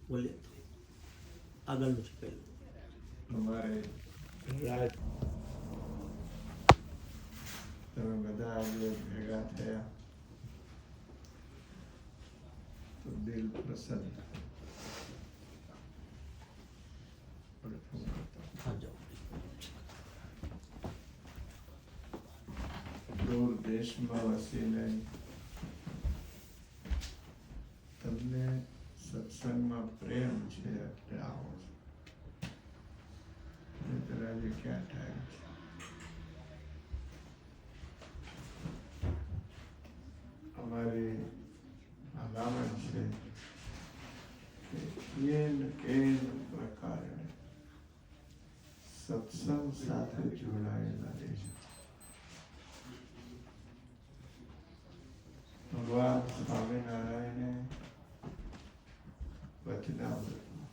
બોલીએ તો આગળનું છે પહેલું. અમારે રાત તમે બધા આજે ભેગા થયા તો દિલ પ્રસન્ન. હા જાઓ. દૂર દેશમાં વસીને તમને સત્સંગમાં પ્રેમ છે એટલે આવો છો. નહીંતર આજે ક્યાં ટાઈમ છે. અમારી ભલામણ છે કે કેન પ્રકારે સત્સંગ સાથે જોડાયેલા રહેજો. ભગવાન સ્વામિનારાયણે વચનામૃતમાં,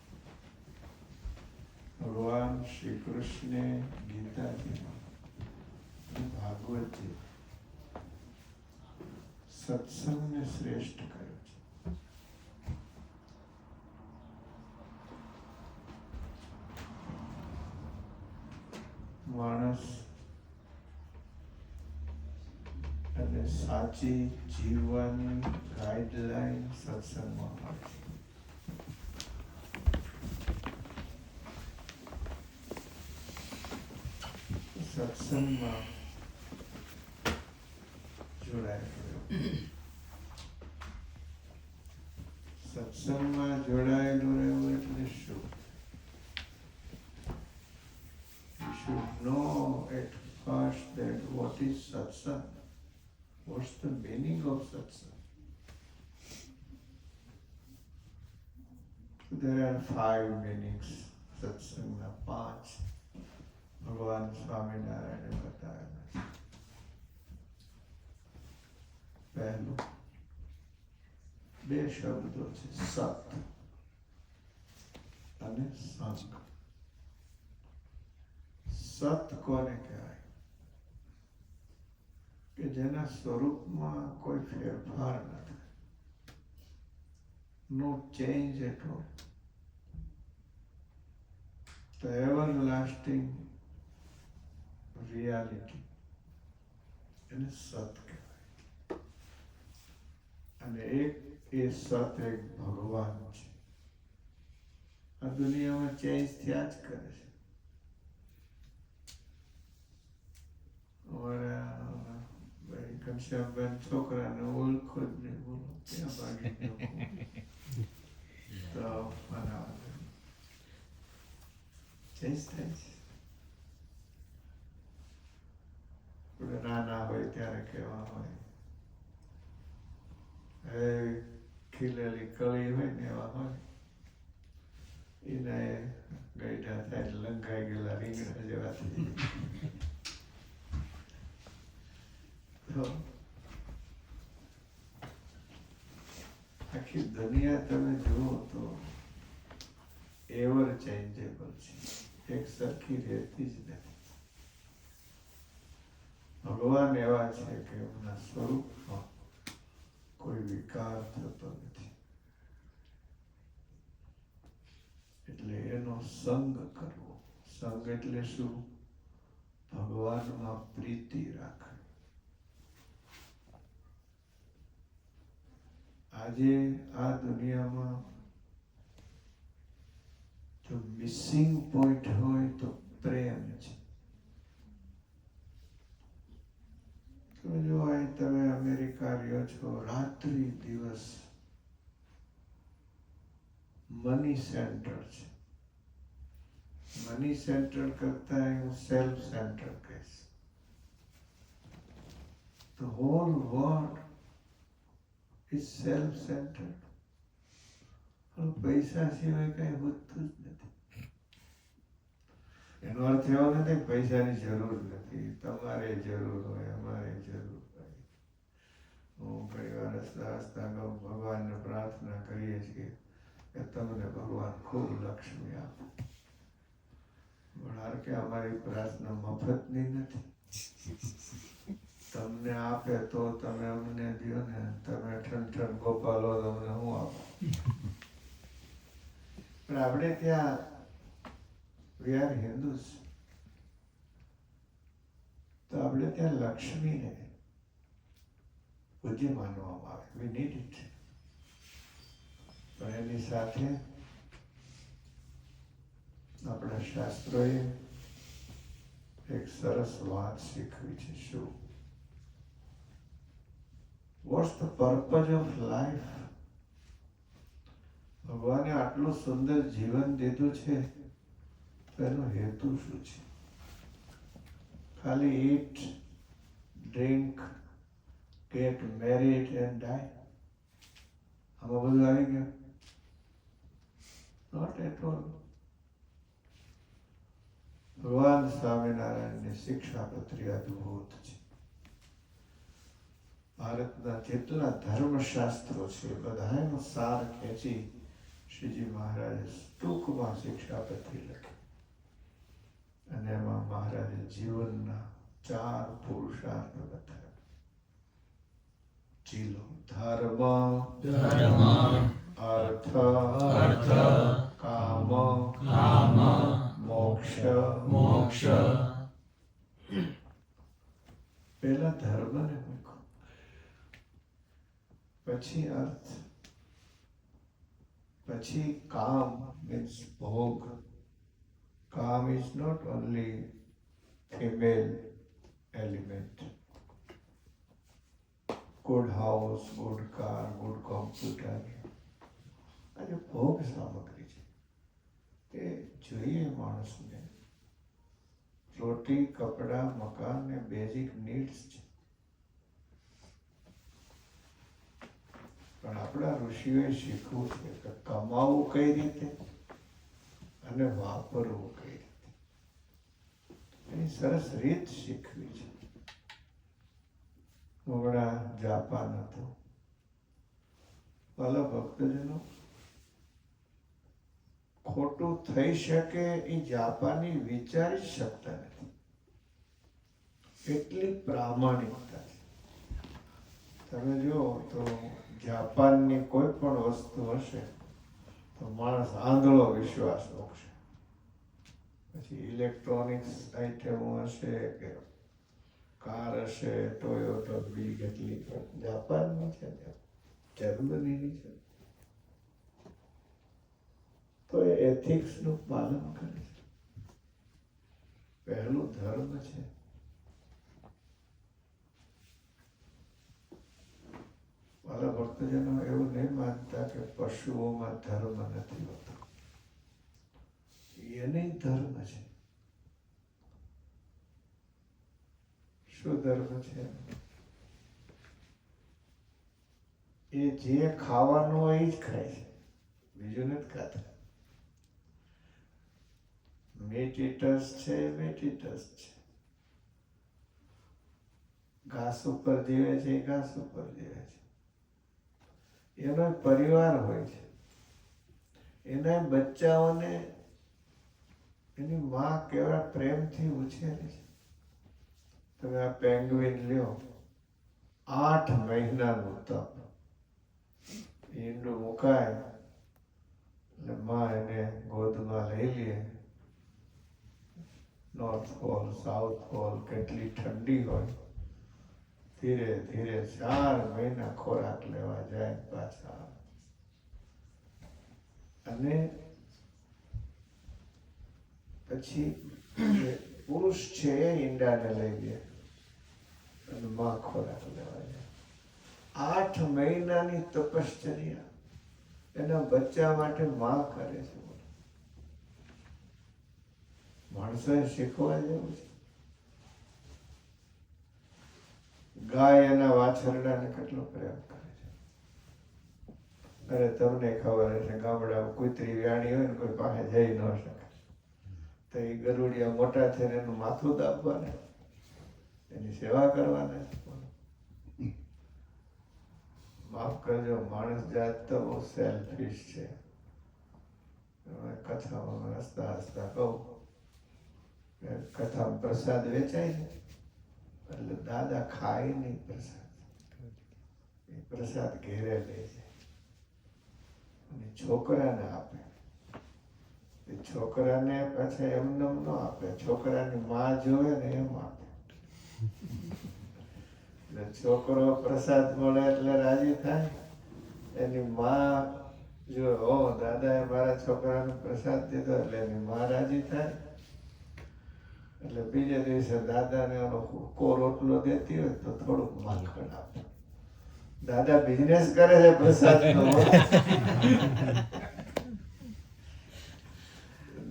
ભગવાન શ્રી કૃષ્ણે ગીતાજીમાં, ભાગવતજી સત્સંગને શ્રેષ્ઠ કર્યો છે. માણસ અને સાચી જીવવાની ગાઈડલાઈન સત્સંગમાં હોય છે. સત્સંગમાં જોડાયેલું સત્સંગમાં જોડાયેલું રહેવું એટલે શું? You should know at first that what is satsang. What's the meaning of satsang? There are 5 meanings. સત્સંગના 5 ભગવાન સ્વામિનારાયણે બતાવેલા છે. પહેલું 2 શબ્દો છે, સત અને સંગ. સત કોને કહેવાય? કે જેના સ્વરૂપમાં કોઈ ફેરફાર ન થાય, no change at all. The everlasting reality એને સત કહેવાય. અને એક એ સત એક ભગવાન છે. આ દુનિયામાં ચેન્જ થયા જ કરે છે. અમારા ભાઈ ઘનશ્યામબેન છોકરાને ઓળખો જ નહીં, બોલો ક્યાં ભાગી ગયો તો બનાવે ચેન્જ થાય છે. આપણે નાના હોય ત્યારે કેવા હોય, એ ખીલેલી કળી હોય ને એવા હોય, એને ગઈઢા થાય લંઘાઈ ગયેલા રીંગણા જેવા થઈ તો આખી દુનિયા તમે જુઓ તો એવર ચેન્જેબલ છે, એક સરખી રહેતી જ નથી. ભગવાન એવા છે કે એમના સ્વરૂપમાં કોઈ વિકાર થતો નથી. એટલે એનો સંગ કરવો. સંગ એટલે શું? ભગવાનમાં પ્રીતિ રાખવી. આજે આ દુનિયામાં જો મિસિંગ પોઈન્ટ હોય તો પ્રેમ છે. તમે જો અહીં તમે અમેરિકા રહ્યો છો, રાત્રિ દિવસ મની સેન્ટર છે. મની સેન્ટર કરતા હું સેલ્ફ સેન્ટર કહીશ. The whole world is self-centered. પૈસા સિવાય કઈ વધતું જ નથી. એનો અર્થ એવો નથી કે પૈસાની જરૂર નથી. તમારે જરૂર હોય, અમારે જરૂર હોય. હું ઘણી વાર હસતા હસતા ભગવાનને પ્રાર્થના કરીએ છીએ કે તમને ભગવાન ખૂબ લક્ષ્મી આપે. પણ કે અમારી પ્રાર્થના મફતની નથી. તમને આપે તો તમે અમને દો ને. તમે ઠન ઠન ગોપાલો તમને હું આપો? પણ આપણે ત્યાં વી આર હિન્દુસ, તો આપણે ત્યાં લક્ષ્મીને પૂજ્ય માનવામાં આવે. We need it. પણ એની સાથે આપણા શાસ્ત્રોએ એક સરસ વાત શીખવી છે. શું? What's the purpose of life? ભગવાને આટલું સુંદર જીવન દીધું છે, તો એનો હેતુ શું છે? ખાલી eat, drink, get married and die, આમાં બધું આવી ગયું? Not at all. ભગવાન સ્વામિનારાયણની શિક્ષાપત્રી અદ્ભુત છે. ભારતના જેટલા ધર્મશાસ્ત્રો છે બધાનો સાર ખેંચી શ્રીજી મહારાજે ટૂંકમાં શિક્ષાપત્રી લખી, અને એમાં મહારાજે જીવનના 4 પુરુષાર્થ બતાવ્યા. ચીલો ધર્મ, અર્થ, કામ, મોક્ષ. પહેલા ધર્મને મૂકો, પછી અર્થ, પછી કામ મીન્સ ભોગ. કામ is not only female element. Good house, good car, good computer. આજે ભોગ સામગ્રી છે. તે જોઈએ માણસને. રોટી, કપડા, મકાન ને બેઝિક નીડ્સ છે. પણ આપણા ઋષિઓએ શીખવું છે કે કમાવું કઈ રીતે અને વાપરવું કઈ રીતે. એની સરસ રીત શીખવી છે. હમણાં જાપાન હતું. ભલા ભક્તજનો, ખોટું થઈ શકે એ જાપાની વિચારી શકતા નથી. એટલી પ્રામાણિકતા છે. તમે જો તો જાપાનની કોઈ પણ વસ્તુ હશે તો માણસ આંધળો વિશ્વાસ મૂકશે. પછી ઇલેક્ટ્રોનિક્સ આઇટમો હશે કે કાર હશે, ટોયોટો, બી કેટલી જાપાનની છે, જર્મનીની છે, તો એ એથિક્સનું પાલન કરે છે. પહેલું ધર્મ છે. મારા ભક્તજનો એવું નહીં માનતા કે પશુઓમાં ધર્મ નથી હોતો. એને ધર્મ છે. શું ધર્મ છે? એ જે ખાવાનું હોય એ જ ખાય છે, બીજું નથી ખાતા. મીટ ઇટર્સ છે, મીટ ઇટર્સ છે. ઘાસ ઉપર જીવે છે, ઘાસ ઉપર જીવે છે. એનો પરિવાર હોય છે. એના બચ્ચાઓને એની માં કેવા પ્રેમથી ઉછેરે છે. તમે આ પેંગ્વિન લ્યો, 8 મહિનાનું તપ. ઈંડું મુકાય એટલે માં એને ગોદમાં લઈ લે. નોર્થ પોલ, સાઉથ પોલ, કેટલી ઠંડી હોય, ધીરે ધીરે 4 મહિના ખોરાક લેવા જાય, પાછા. અને પછી પુરુષ છે એ ઈંડાને લઈ લે અને માં ખોરાક લેવા જાય. 8 મહિનાની તપશ્ચર્યા એના બચ્ચા માટે માં કરે છે. માણસોએ શીખવા જેવું છે. ગાય એના વાછરડાને કેટલો પ્રેમ કરે છે. અરે તમને ખબર હશે, ગામડામાં કૂતરી વ્યાણી હોય ને કોઈ પાસે જઈ ન શકે, તો એ ગરુડિયા મોટા થઈને એનું માથું દાબવાના, એની સેવા કરવાના. માફ કરજો, માણસ જાત તો બહુ સેલ્ફિશ છે. કથામાં હસતા હસતા કહું, કથામાં પ્રસાદ વેચાય ને એટલે દાદા ખાય નહીં પ્રસાદ, એ પ્રસાદ ઘેરે લે છે અને છોકરાને આપે. છોકરાને પાછા એમને ન આપે, છોકરાની માં જોવે ને એમ આપે. એટલે છોકરો પ્રસાદ મળે એટલે રાજી થાય, એની માં જો હો દાદાએ મારા છોકરાને પ્રસાદ દીધો એટલે એની માં રાજી થાય. એટલે બીજે દિવસે દાદાને હુક્કો રોટલો દેતી હોય તો થોડુંક માખણ આપે. દાદા બિઝનેસ કરે છે પ્રસાદનો.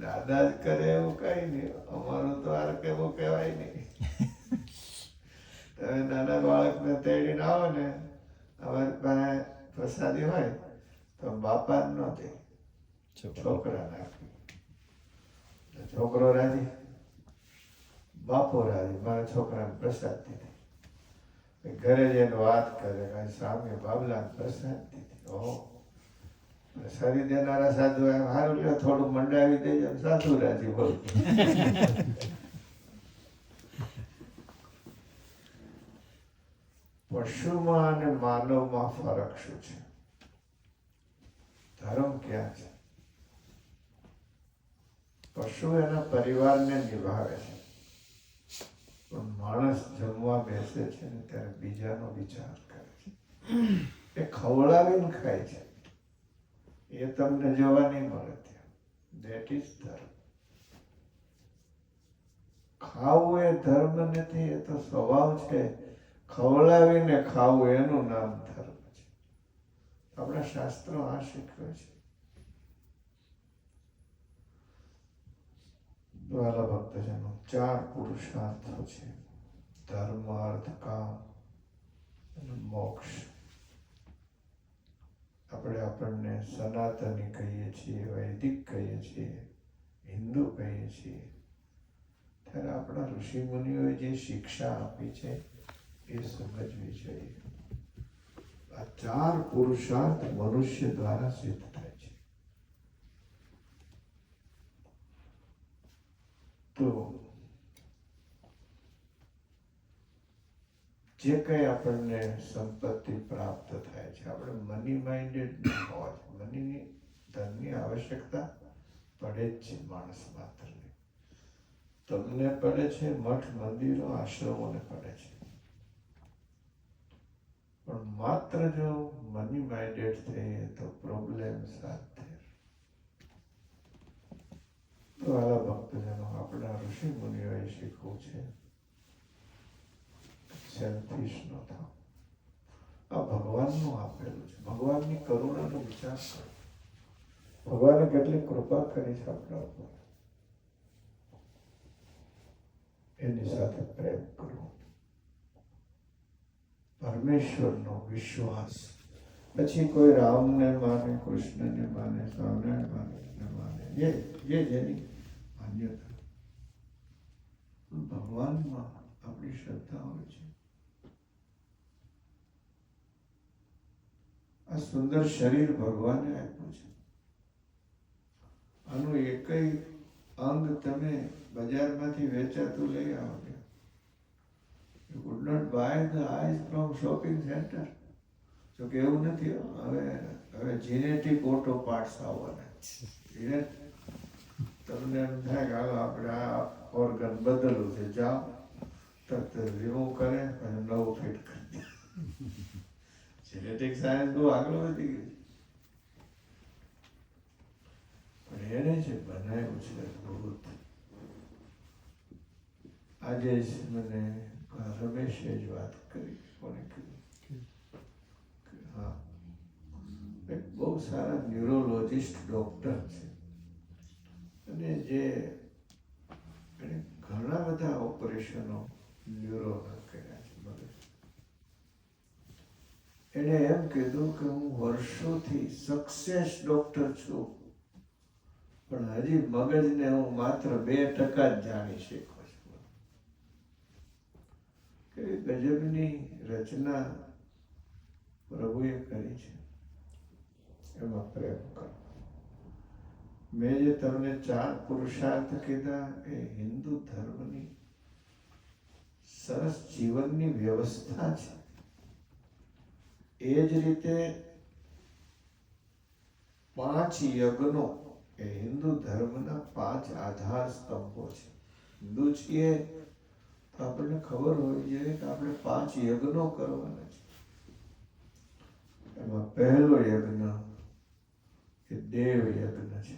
દાદા જ કરે એવું કઈ નહીં, અમારું તો આ કેવું કહેવાય નહીં. તમે નાના બાળકને તેડીને આવો ને, અમારી પાસે પ્રસાદી હોય તો બાપા જ ન દે, છોકરાને આપે. છોકરો રાજી, બાપો રાજી, મારા છોકરાને પ્રસાદ દીધી. ઘરે જઈને વાત કરે કે સ્વામી બાબલા પ્રસાદ દીધી. ઓહ, સરી દેનારા સાધુ એમ સારું લ્યો થોડું મંડાવી દેજો, સાધુ રાજી બોલ. પશુમાં અને માનવમાં ફરક શું છે? ધર્મ ક્યાં છે? પશુ એના પરિવારને નિભાવે છે, પણ માણસ જમવા બેસે છે ને ત્યારે બીજાનો વિચાર કરે છે. એ ખવડાવીને ખાય છે, એ તમને જોવા નહીં મળે ત્યાં. ધેટ ઇઝ ધર્મ. ખાવું એ ધર્મ નથી, એ તો સ્વભાવ છે. ખવડાવીને ખાવું એનું નામ ધર્મ છે. આપણા શાસ્ત્રો આ શીખવે છે. વાલા ભક્તજનો, 4 પુરુષાર્થો છે: ધર્મ, અર્થ, કામ અને મોક્ષ. આપણને સનાતની કહીએ છીએ, વૈદિક કહીએ છીએ, હિન્દુ કહીએ છીએ, ત્યારે આપણા ઋષિ મુનિઓએ જે શિક્ષા આપી છે એ સમજવી જોઈએ. આ 4 પુરુષાર્થ મનુષ્ય દ્વારા સિદ્ધ થાય છે. તો જે કંઈ આપણને સંપત્તિ પ્રાપ્ત થાય છે, આપણે મની માઇન્ડેડ ન હોવા જોઈએ. મનીની, ધનની આવશ્યકતા પડે જ છે માણસ માત્રને. તમને પડે છે, મઠ મંદિરો આશ્રમોને પડે છે, પણ માત્ર જો મની માઇન્ડેડ થઈએ તો પ્રોબ્લેમ સાથે. તો આવા ભક્તજનો, આપણા ઋષિ મુનિઓએ શીખવું છે સેલ્ફિશ ન થાવ. આ ભગવાનનું આપેલું છે. ભગવાનની કરુણાનો વિચાર કરો. ભગવાને કેટલી કૃપા કરી છે આપણા ઉપર, એની સાથે પ્રેમ કરવો, પરમેશ્વરનો વિશ્વાસ. પછી કોઈ રામને માને, કૃષ્ણને માને, સ્વામિનારાયણ માને, જેની માન્યતા. ભગવાનમાં આપણી શ્રદ્ધા હોય છે. આ સુંદર શરીર ભગવાને આપ્યું છે. આનું એકય અંગ તમે બજારમાંથી વેચાતું લઈ આવો. You could not buy the eyes from shopping center. જો કે એવું નથી. હવે જેનેટિક ઓટો પાર્ટ્સ આવવાના. તમને એમ થાય કે હાલો આપણે આ ઓર્ગન બદલવું છે, જાઓ તરત રિમૂવ કરે અને નવું ફિટ કરી દે. જેનેટિક સાયન્સ બહુ આગળ વધી ગયું, પણ એને જે બનાવ્યું છે અદભુત. આજે જ મને રમેશે જ વાત કરી, કોને કીધું, હા, એક બહુ સારા ન્યુરોલોજિસ્ટ ડોક્ટર છે, અને જે એને ઘણા બધા ઓપરેશનો ન્યુરોના કર્યા છે મગજ. એને એમ કીધું કે હું વર્ષોથી સક્સેસ ડોક્ટર છું, પણ હજી મગજને હું માત્ર 2% જ જાણી શકું છું. કે ગજબની રચના પ્રભુએ કરી છે. એમાં પ્રેમ કરો. મેં જે તમને 4 પુરુષાર્થ કીધા એ હિન્દુ ધર્મની સરસ જીવનની વ્યવસ્થા છે. એ જ રીતે 5 યજ્ઞો એ હિન્દુ ધર્મના 5 આધાર સ્તંભો છે. હિન્દુ છીએ તો આપણને ખબર હોવી જોઈએ કે આપણે 5 યજ્ઞો કરવાના છે. એમાં પહેલો યજ્ઞ એ દેવ યજ્ઞ છે.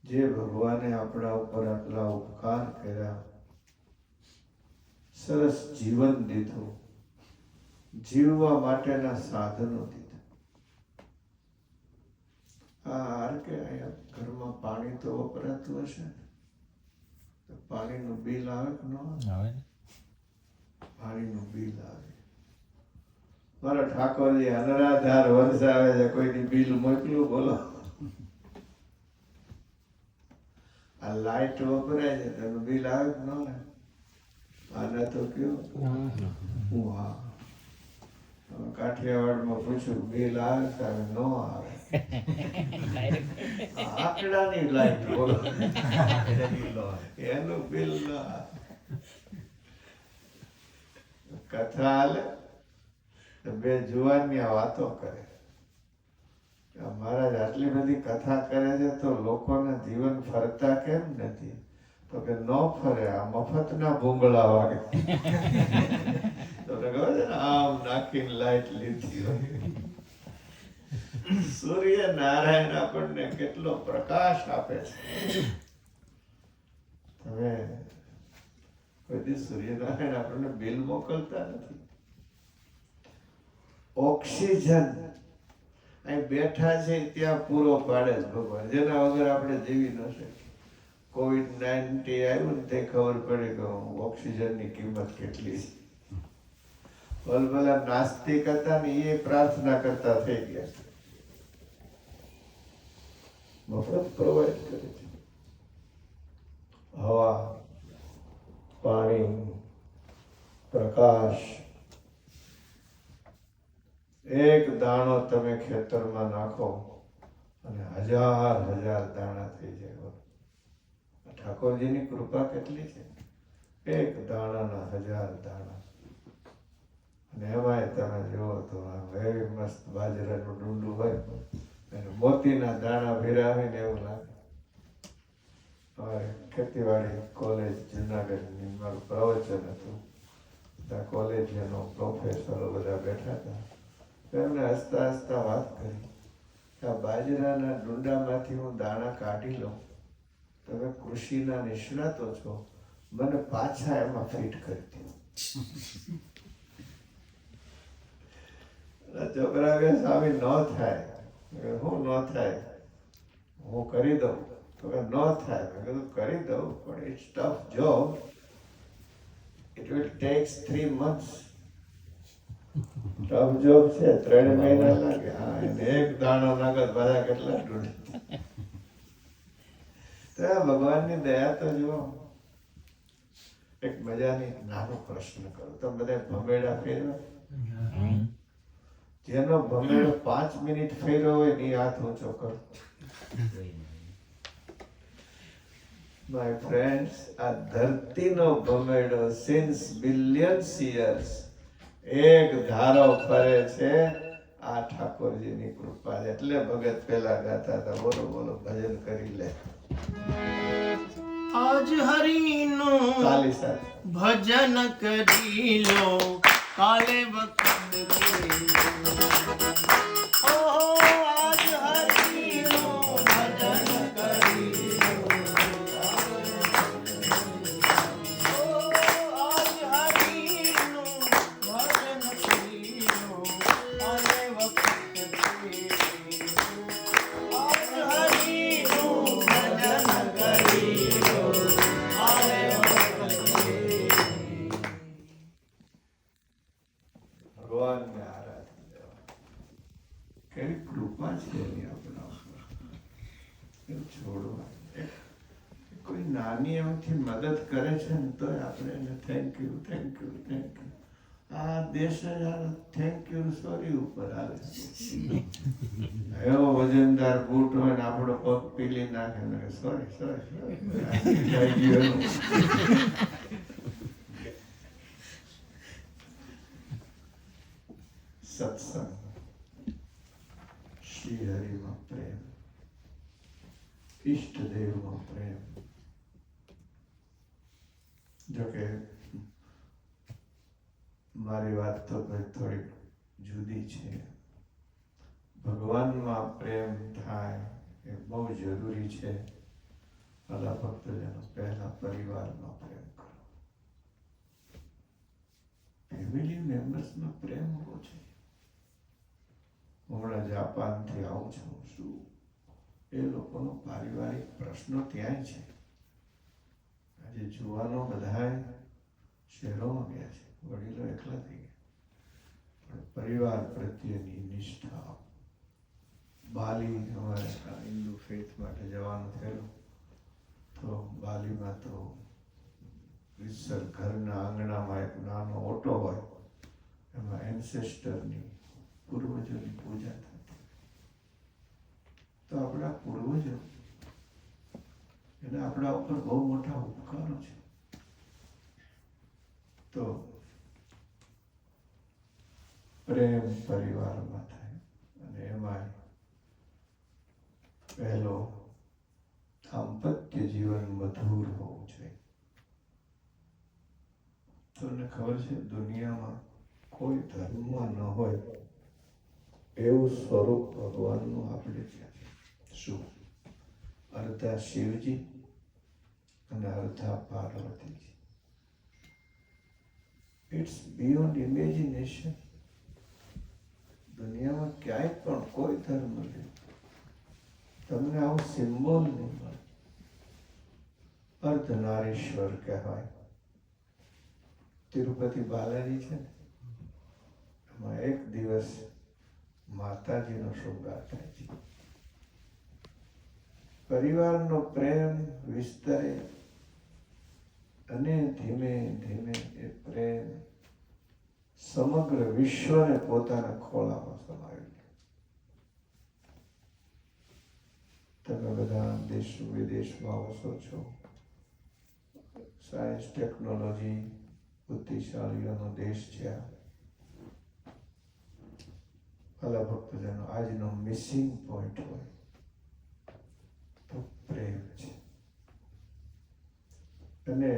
જે ભગવાને આપણા ઉપર આટલા ઉપકાર કર્યા, સરસ જીવન દીધું, જીવવા માટેના સાધનો દીધા. કે અહીંયા ઘરમાં પાણી તો વપરાતું હશે ને, તો પાણીનું બિલ આવે કે ન આવે? પાણીનું બિલ આવે. મારા ઠાકોરજી અનરાધાર વરસાવે છે, કોઈની બિલ મોકલું બોલો? આ લાઈટ વપરાય છે તેનું બિલ આવે કે ન આવે? આને તો કયો હું હા કાઠિયાવાડમાં પૂછ્યું બિલ આવે ત્યારે ન આવે. આંકડાની લાઈટ બોલો, એનું બિલ ન આવે. કથા હાલે તો બે જુવાનિયા વાતો કરે. મહારાજ આટલી બધી કથા કરે છે તો લોકોના જીવન ફરતા કેમ નથી? તો કે ન ફરે, આ મફતના ભૂંગળા વાગે. તમને ખબર છે ને, આમ નાખીને લાઈટ લીધી હોય. સૂર્ય નારાયણ આપણને કેટલો પ્રકાશ આપે છે. હવે કોઈ દિવસ સૂર્યનારાયણ આપણને બિલ મોકલતા નથી. ઓક્સિજન અહીં બેઠા છે ત્યાં પૂરો પાડે છે ભગવાન, જેના વગર આપણે જીવી ન શકીએ. COVID-19 આવ્યું ને તે ખબર પડી કે ઓક્સિજનની કિંમત કેટલી છે. ભલા નાસ્તિક હતા ને એ પ્રાર્થના કરતા થઈ ગયા. મફત પ્રોવાઈડ કરે છે. હવા, પાણી, પ્રકાશ. એક દાણો તમે ખેતરમાં નાખો અને હજાર દાણા થઈ જાય. ઠાકોરજીની કૃપા કેટલી છે! એક દાણાના 1000 દાણા. અને એમાંય તમે જુઓ તો એવી મસ્ત બાજરાનું ડુંડું હોય અને મોતીના દાણા ભેરા હોય ને એવું લાગે. અમારે ખેતીવાડી કોલેજ જુનાગઢની મારું પ્રવચન હતું. ત્યાં કોલેજનો પ્રોફેસરો બધા બેઠા હતા. એમને હસતા હસતા વાત કરી કે આ બાજરાના ડુંડામાંથી હું દાણા કાઢી લઉં. તમે કૃષિના નિષ્ણાતો છો, મને પાછા એમાં ફિટ કરી દો. છોકરા કે સ્વામી ન થાય. હું ન થાય? હું કરી દઉં. તો કે ન થાય. મેં કીધું કરી દઉં, પણ it's tough job. It will takes 3 months. Tough job છે, 3 મહિના લાગે. હા, એને એક દાણો નાખત બધા કેટલા ડૂડે. તો ભગવાનની દયા તો જુઓ. એક મજાની નાનો પ્રશ્ન કરો. તમે બધા ભમેડા ફેરવા? જેનો ભમેડો 5 મિનિટ ફેર્યો હોય એ હાથ ઊંચો કરો. માય ફ્રેન્ડ્સ, આ ધરતીનો ભમેડો સિન્સ બિલિયન્સ યર્સ એક ધારો ફરે છે. આ ઠાકોરજીની કૃપા. એટલે ભગત પેલા ગાતા હતા, બોલો બોલો ભજન કરી લે. આજ હરિનો ભજન કરી લો, કાલે વખત આજ હરિનો ભજન કરી લો, આજ હરિનો ભજન કરી લો, કાલે વખત કોઈ નાની એમથી મદદ કરે છે ને તો આપણે એને થેન્ક યુ. આ દેશ થેન્ક યુ સોરી ઉપર આવે. એવો વજનદાર બૂટ હોય ને આપણો પગ પીલી નાખે ને સોરી. સત્સંગ, શ્રી હરિમાં પ્રેમ. ઈષ્ટદેવનો પ્રેમ. જોકે મારી વાત તો થોડીક જુદી છે. ભગવાનમાં પ્રેમ થાય એ બહુ જરૂરી છે. ભલા ભક્તજનો, પહેલા પરિવારમાં પ્રેમ કરો. ફેમિલી મેમ્બર્સમાં પ્રેમ હોવો જોઈએ. હમણાં જાપાનથી આવું છું, શું એ લોકોનો પારિવારિક પ્રશ્નો ત્યાંય છે. આજે જુવાનો બધા શહેરોમાં ગયા છે, વડીલો એકલા થઈ ગયા. પણ પરિવાર પ્રત્યેની નિષ્ઠા. બાલી અમારે હિન્દુ ફેથ માટે જવાનું થયેલું, તો બાલીમાં તો રીતસર ઘરના આંગણામાં એક નાનો ઓટો હોય, એમાં એન્સેસ્ટરની પૂર્વજોની પૂજા થતી. તો આપણા પૂર્વજો, એટલે આપણા ઉપર બહુ મોટા ઉપકારો છે. તો પ્રેમ પરિવારમાં થાય, અને એમાં પહેલો દાંપત્ય જીવન મધુર હોવું જોઈએ. તમને ખબર છે, દુનિયામાં કોઈ ધર્મમાં ન હોય એવું સ્વરૂપ ભગવાનનું આપણે ત્યાં છે. શું? અર્ધા શિવજી અને અર્ધા પાર્વતીજી. It's beyond imagination. દુનિયામાં ક્યાંય પણ કોઈ ધર્મ નહીં તમને આવું સિમ્બોલ નહીં મળે. અર્ધનારીશ્વર કહેવાય. તિરુપતિ બાલાજી છે ને, એમાં એક દિવસ માતાજીનો શૃંગાર થાય છે. પરિવારનો પ્રેમ વિસ્તરે અને ધીમે ધીમે એ પ્રેમ સમગ્ર વિશ્વને પોતાના ખોળામાં સમાવી લે. તમે બધા દેશ વિદેશમાં આવશો છો. સાયન્સ ટેકનોલોજી બુદ્ધિશાળીઓનો દેશ છે. ભલા ભક્તજનો, આજનો મિસિંગ પોઈન્ટ હોય તો પ્રેમ છે. અને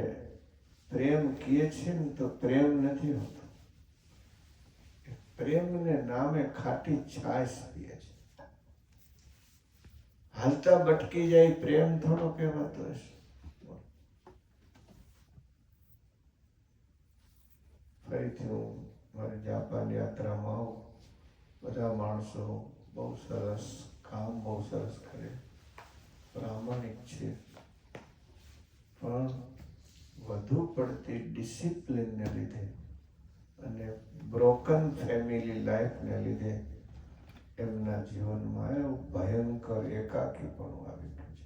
પ્રેમ કહે છે ને તો પ્રેમ નથી હોતો. પ્રેમને નામે ખાટી છાશ પીએ છે. હાલતા બટકી જાય પ્રેમ થોડો કહેવાતો હશે. ફરીથી હું મારી જાપાન યાત્રામાં આવું, બધા માણસો બહુ સરસ કામ, બહુ સરસ કરે, પ્રામાણિક છે, પણ વધુ પડતી ડિસિપ્લિનને લીધે અને બ્રોકન ફેમિલી લાઈફને લીધે એમના જીવનમાં એવું ભયંકર એકાકીપણું આવી ગયું છે.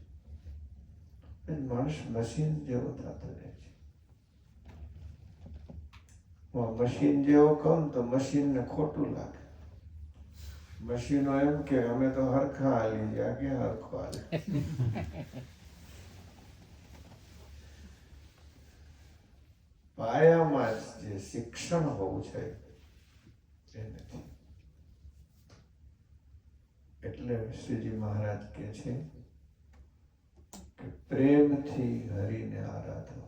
માણસ મશીન જેવો થતો રહે છે. મશીન જેવો કહું તો મશીનને ખોટું લાગે. મશીનો એમ કે અમે તો હરખા હાલી ગયા, ક્યાં હરખો હાલે. પાયામાં જે શિક્ષણ હોવું છે એ નથી. એટલે શ્રીજી મહારાજ કહે છે કે પ્રેમથી હરિને આરાધો.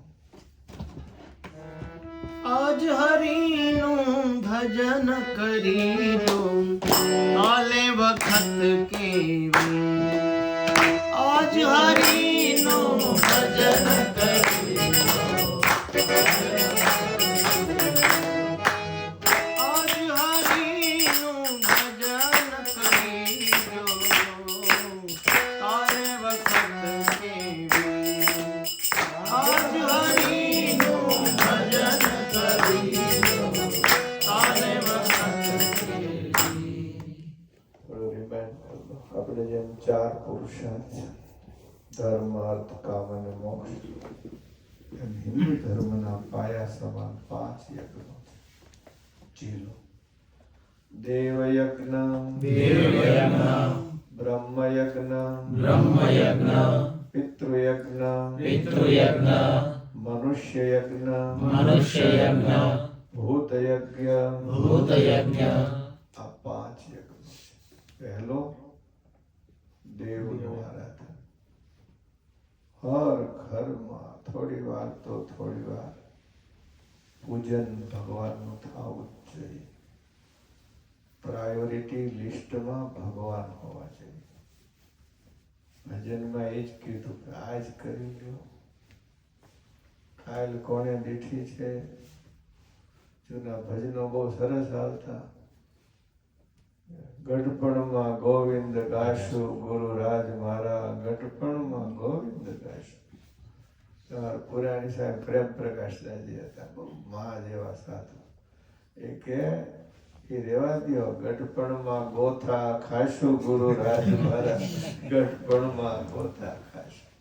આજ હરિનું ભજન કરી લો, કાલે વખત કેવી. આજ હરિનું ભજન કરી લો, આજ હરિનું ભજન કરી લો, કાલે વખત કેવી. આજ હરિનું ભજન આપણે જેમ 4 પુરુષાર્થ, ધર્મ, અર્થ, કામ અને મોક્ષ, એમ હિન્દુ ધર્મના પાયા સમાન 5 યજ્ઞો છે. ચીલો: દેવયજ્ઞ, બ્રહ્મયજ્ઞ, પિતૃયજ્ઞ, મનુષ્યયજ્ઞ, ભૂતયજ્ઞ. આ 5 યજ્ઞો છે. પહેલો દેવનું આરાધન. ઘરમાં થોડી વાર તો થોડી વાર પૂજન ભગવાનનું થવું જ જોઈએ. પ્રાયોરિટી લિસ્ટમાં ભગવાન હોવા જોઈએ. ભજનમાં એ જ કીધું કે આ જ કરી લ્યો. કાલ કોને દીઠી છે. જૂના ભજનો બહુ સરસ આવતા. ગઢપણમાં ગોવિંદ ગાશું ગુરુ રાજ મારા, ગઢપણમાં ગોવિંદ ગાશું. તમારા પુરાણી સાહેબ પ્રેમ પ્રકાશ દાદી હતા, બહુ મા જેવા સાધુ. એ કે એ રેવા દ્યો, ગઢપણમાં ગોથા ખાશું ગુરુ રાજ મારા, ગઢપણમાં ગોથા ખાશું.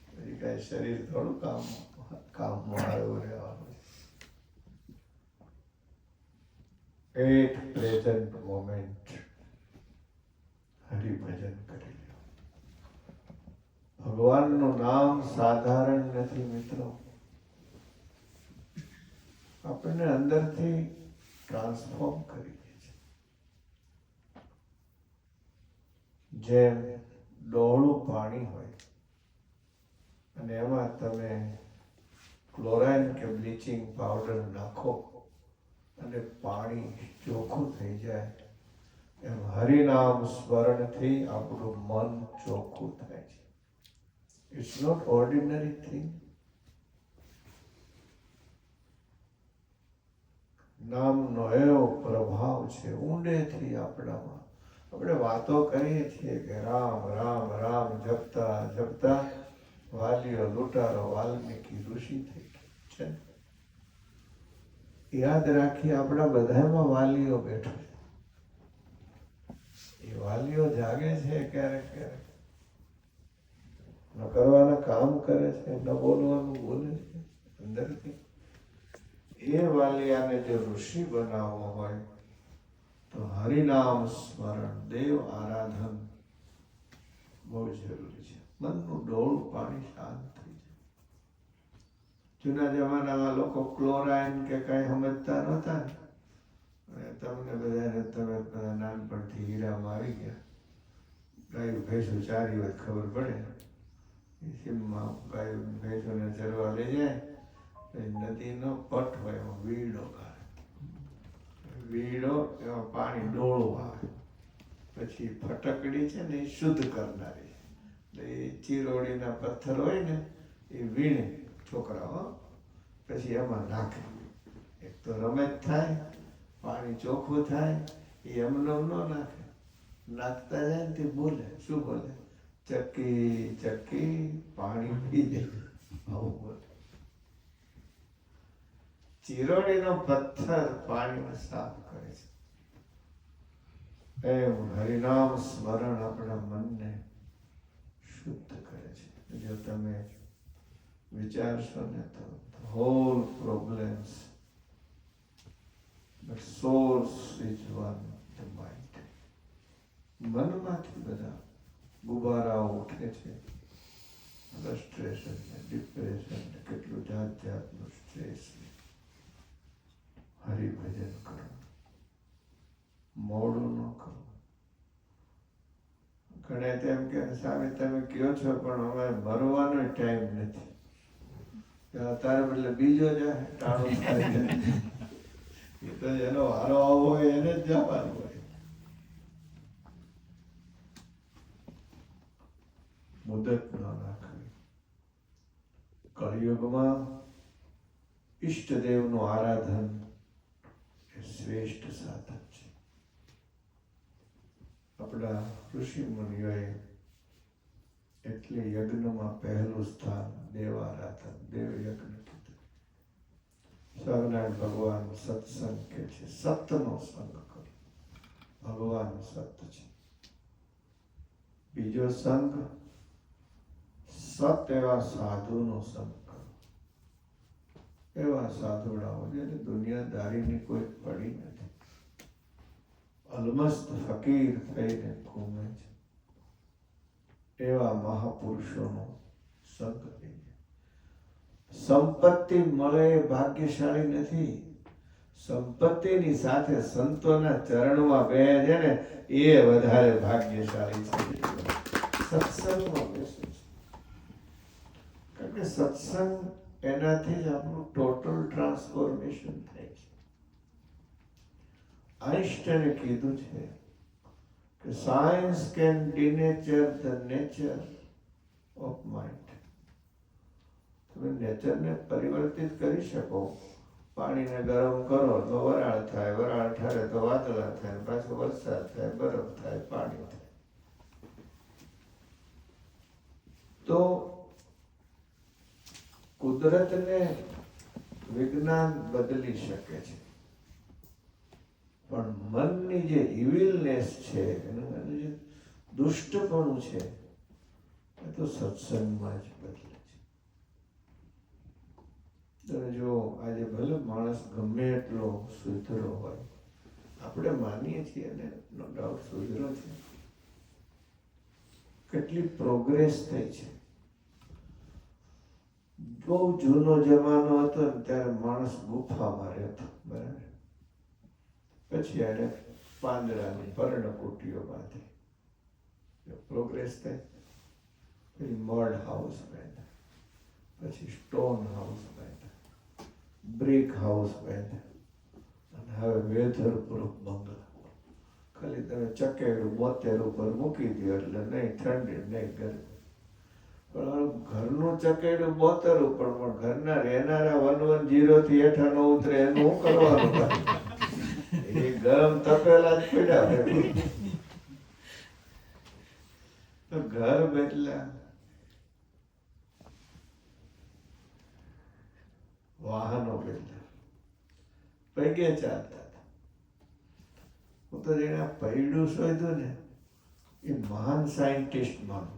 પછી કઈ શરીર થોડું કામમાં આવ્યું રહેવાનું. એક પ્રેઝન્ટ મોમેન્ટ હરિભજન કરી લો. ભગવાનનું નામ સાધારણ નથી મિત્રો. આપણને અંદરથી ટ્રાન્સફોર્મ કરી દે છે. જેમ ડોહળું પાણી હોય અને એમાં તમે ક્લોરાઇન કે બ્લીચિંગ પાવડર નાખો અને પાણી ચોખ્ખું થઈ જાય, એમ હરિનામ સ્મરણથી આપણું મન ચોખ્ખું થાય છે. It's not ordinary thing. નામનો એવો પ્રભાવ છે ઊંડેથી આપણામાં. આપણે વાતો કરીએ છીએ કે રામ રામ રામ જપતા જપતા વાલીઓ લૂંટારો વાલ્મીકી ઋષિ થઈ ગયા છે. યાદ રાખી આપણા બધામાં વાલીઓ બેઠો છે. એ વાલીઓ જાગે છે ક્યારેક ક્યારેક, ન કરવાના કામ કરે છે, ન બોલવાનું બોલે છે અંદરથી. એ વાલિયાને જો ઋષિ બનાવવો હોય તો હરિનામ સ્મરણ, દેવ આરાધન બહુ જરૂરી છે. મનનું ડોળું પાણી શાંત થઈ જાય. જૂના જમાનામાં લોકો ક્લોરાઇન કે કઈ સમજતા નહોતા ને. તમને બધાને તમે બધા નાનપણથી હીરામાં આવી ગયા. ગાયું ભેંસું ચારી હોય ખબર પડે. સીમમાં ગાયું ભેંસોને ચરવા લઈ જાય. નદીનો પટ હોય એમાં વીડો ગાળે. વીડો એમાં પાણી ડોળું આવે. પછી ફટકડી છે ને એ શુદ્ધ કરનારી. એટલે એ ચીરોડીના પથ્થર હોય ને એ વીણે છોકરાઓ, પછી એમાં નાખે. એક તો રમત થાય, પાણી ચોખ્ખું થાય. એ એમને ન નાખે, નાખતા જાય ને તે બોલે. શું બોલે? ચક્કી ચક્કી પાણી પી દે, આવું બોલે. ચીરોડીનો પથ્થર પાણીને સાફ કરે છે. એમ હરિનામ સ્મરણ આપણા મનને શુદ્ધ કરે છે. જો તમે વિચારશો ને તો whole problems but source is one, the mind. મનમાંથી બધા ગુબારાઓ ઉઠે છે. ફ્રસ્ટ્રેશન ને ડિપ્રેશન ને કેટલું જાત જાતનું સ્ટ્રેસ. હરિભજન કરો, મોડું ન કરો. ઘણા તેમ કે સામે તમે કહો છો પણ હવે મરવાનો ટાઈમ નથી. તારે બદલે બીજો જાય ટાણું થાય. એ તો એનો વારો આવવો હોય એને જ જવાનું હોય. મુદત ન રાખવી. કળિયુગમાં ઈષ્ટદેવનું આરાધન એ શ્રેષ્ઠ સાધન છે. આપણા ઋષિ મુનિઓએ એટલે યજ્ઞમાં પહેલું સ્થાન દેવારાધન, દેવ યજ્ઞ કીધું. સ્વામિનારાયણ ભગવાન સત્સંગ કે છે, સતનો સંગ કરો. ભગવાન સત છે. બીજો સંગ, સત એવા સાધુનો સંગ કરો. એવા સાધુડાઓ જેને દુનિયાદારીની કોઈ પડી નથી. અલમસ્ત ફકીર થઈને ઘૂમે છે. એવા મહાપુરુષોનો સંગ લઈએ. સંપત્તિ મળે એ ભાગ્યશાળી નથી. સંપત્તિની સાથે સંતોના ચરણમાં બે છે ને એ વધારે ભાગ્યશાળી છે. સત્સંગમાં બેસે છે. કારણ કે સત્સંગ એનાથી જ આપણું ટોટલ ટ્રાન્સફોર્મેશન થાય છે. આઈન્સ્ટાઈને કીધું છે કે science can denature the nature of mind. તમે નેચરને પરિવર્તિત કરી શકો. પાણીને ગરમ કરો તો વરાળ થાય, વરાળ ઠરે તો વાદળા થાય, પાછો વરસાદ થાય, બરફ થાય, પાણી થાય. તો કુદરતને વિજ્ઞાન બદલી શકે છે, પણ મનની જે ઇવિલનેસ છે, એનું જે દુષ્ટપણું છે, એ તો સત્સંગમાં જ બદલે છે. તમે જો આજે ભલે માણસ ગમે એટલો સુધરો હોય, આપણે માનીએ છીએ અને નો ડાઉટ સુધરો છે, કેટલી પ્રોગ્રેસ થઈ છે. બહુ જૂનો જમાનો હતો ને ત્યારે માણસ ગુફામાં રહેતો, બરાબર. પછી એને પાંદડાની પર્ણકુટીઓ બાંધી, પ્રોગ્રેસ થઈ. પછી મડ હાઉસ બાંધ્યા, પછી સ્ટોન હાઉસ બાંધ્યા, બ્રિક હાઉસ બાંધ્યા, અને હવે વેધર પ્રૂફ બંગલા. ખાલી તમે ચકેડું 72 ઉપર મૂકી દો એટલે નહીં ઠંડી નહીં ગરમી. પણ ઘરનું ચકેડું 72 ઉપર, પણ ઘરના રહેનારા 110 થી હેઠા ન ઉતરે એનું શું કરવાનું? એ ગરમ તપેલા જ પડ્યા હોય. તો ઘર બદલા, વાહનો બદલા, પૈકે ચાલતા હતા. હું તો જેને પૈડું શોધ્યું ને એ મહાન સાયન્ટિસ્ટ માનું.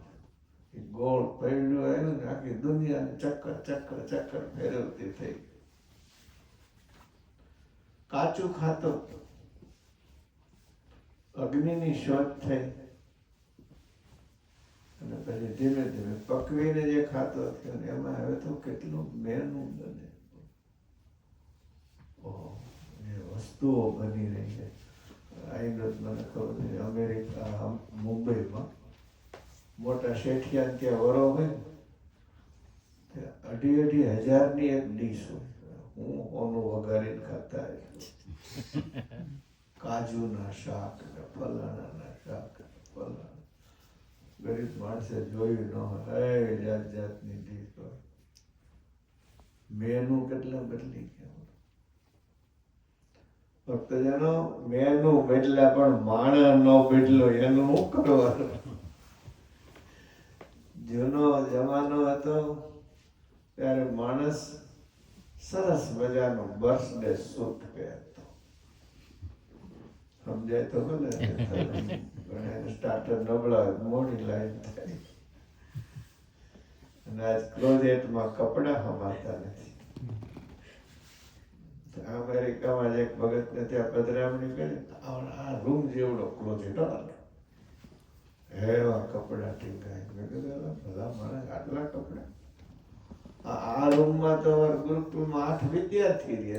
એ ગોળ પૈડું આવ્યું ને આખી દુનિયાને ચક્કર ચક્કર ચક્કર ફેરવતી થઈ. કાચું ખાતો, અગ્નિની શોધ થઈ, અને પછી ધીમે ધીમે પકવીને જે ખાતો થયો ને એમાં હવે તો કેટલું મેનું બને. એ વસ્તુઓ બની રહી છે. આઈનો મને ખબર નથી, અમેરિકા મુંબઈમાં મોટા શેઠિયા ત્યાં વરો હોય ને, 2,500 એક ડીશ હોય. હું ઓનું વઘારીને ખાતા કાજુના શાક ને ફલાણાના શાક, ફલાણા. ગરીબ માણસે જોયું ન હોય, જાત જાતની ડીશ હોય. મેનુ કેટલા બદલી ગયા. ફક્ત જેનો મેનુ બદલા પણ માણસ નો બદલો, એનું શું કરવાનું? જૂનો જમાનો હતો ત્યારે માણસ સરસ મજાનો બર્થડે સૂટ પહેરતો. સમજાય તો ભલે. સ્ટાર્ટર નબળા મોડી લાઈન થાય, અને આજ ક્લોઝેટમાં કપડા હમાતા નથી. અમેરિકામાં એક ભગતને ત્યાં પધરામણી કરી, આ રૂમ જેવડો ક્લોઝેટ, એવા કપડા ટીંગાય. મેં કીધું ભલા માણસ આટલા કપડા? આ રૂમમાં તો ગુરુકુળમાં 8 વિદ્યાર્થી રહે.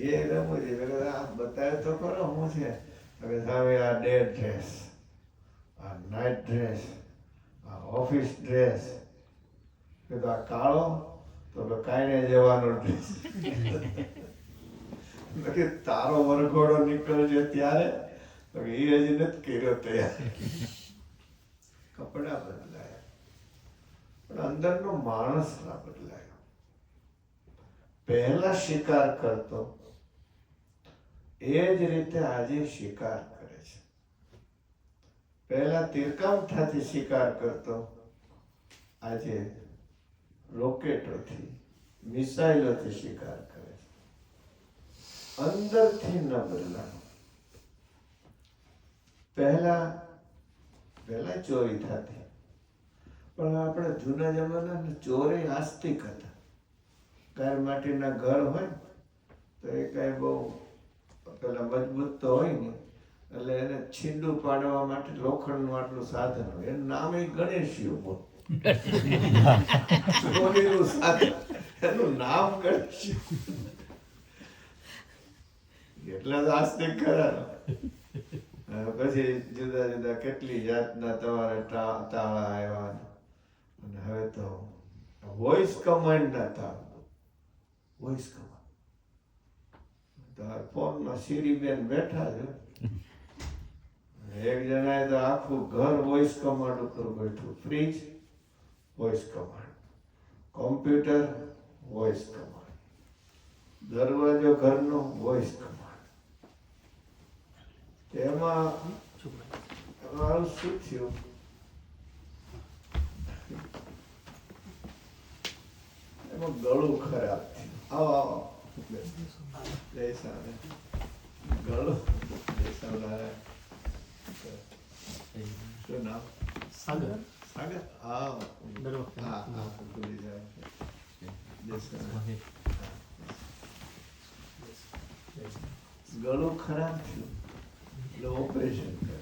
એ રમું છે. મેં કીધું આ બતાવે તો ખરો શું છે? સામે આ ડે ડ્રેસ, આ નાઇટ ડ્રેસ, આ ઓફિસ ડ્રેસ. કીધું આ કાળો? તો કાંઈને જવાનો ડ્રેસ. તારો વરઘોડો નીકળશે ત્યારે? તો એ હજી નથી કર્યો તૈયાર. કપડા બદલાયા, પણ અંદરનો માણસ ના બદલાયો. પહેલા શિકાર કરતો એ જ રીતે આજે શિકાર કરે છે. પહેલા તીરકામઠાથી શિકાર કરતો, આજે રોકેટોથી, મિસાઇલોથી શિકાર કરે છે. અંદરથી ન બદલાયો. પહેલા ચોરી થતી, પણ આપણે જૂના જમાના ચોરી આસ્તિક હતા. ગાય માટીના ઘર હોય તો એ કઈ બહુ પેલા મજબૂત તો હોય ને, એટલે એને છીંડું પાડવા માટે લોખંડનું આટલું સાધન હોય. એનું નામ એ ગણેશિયું. ચોરીનું સાધન, એનું નામ ગણેશિયું. એટલા જ આસ્તિક ખરા. પછી જુદા જુદા કેટલી જાતના તમારે તાળા આવ્યા, અને હવે તો વોઇસ કમાન્ડ હતા. વોઇસ કમાન્ડ તમારા ફોનમાં સિરી બેન બેઠા છે. એક જણાએ તો આખું ઘર વોઇસ કમાન્ડ ઉપર બેઠું. Fridge voice command, computer voice command, દરવાજો ઘરનો વોઇસ કમાન્ડ. એમાં મારું શું થયું? એમાં ગળું ખરાબ થયું. આવો આવો જય સામે ગળું. જય સ્વામિનારાયણ. શું નામ? સાગર. સાગર. હા દર વખતે. હા હા ભૂલી જાય છે. જય સ્વામિનારાયણ. ગળું ખરાબ થયું એટલે ઓપરેશન કરે.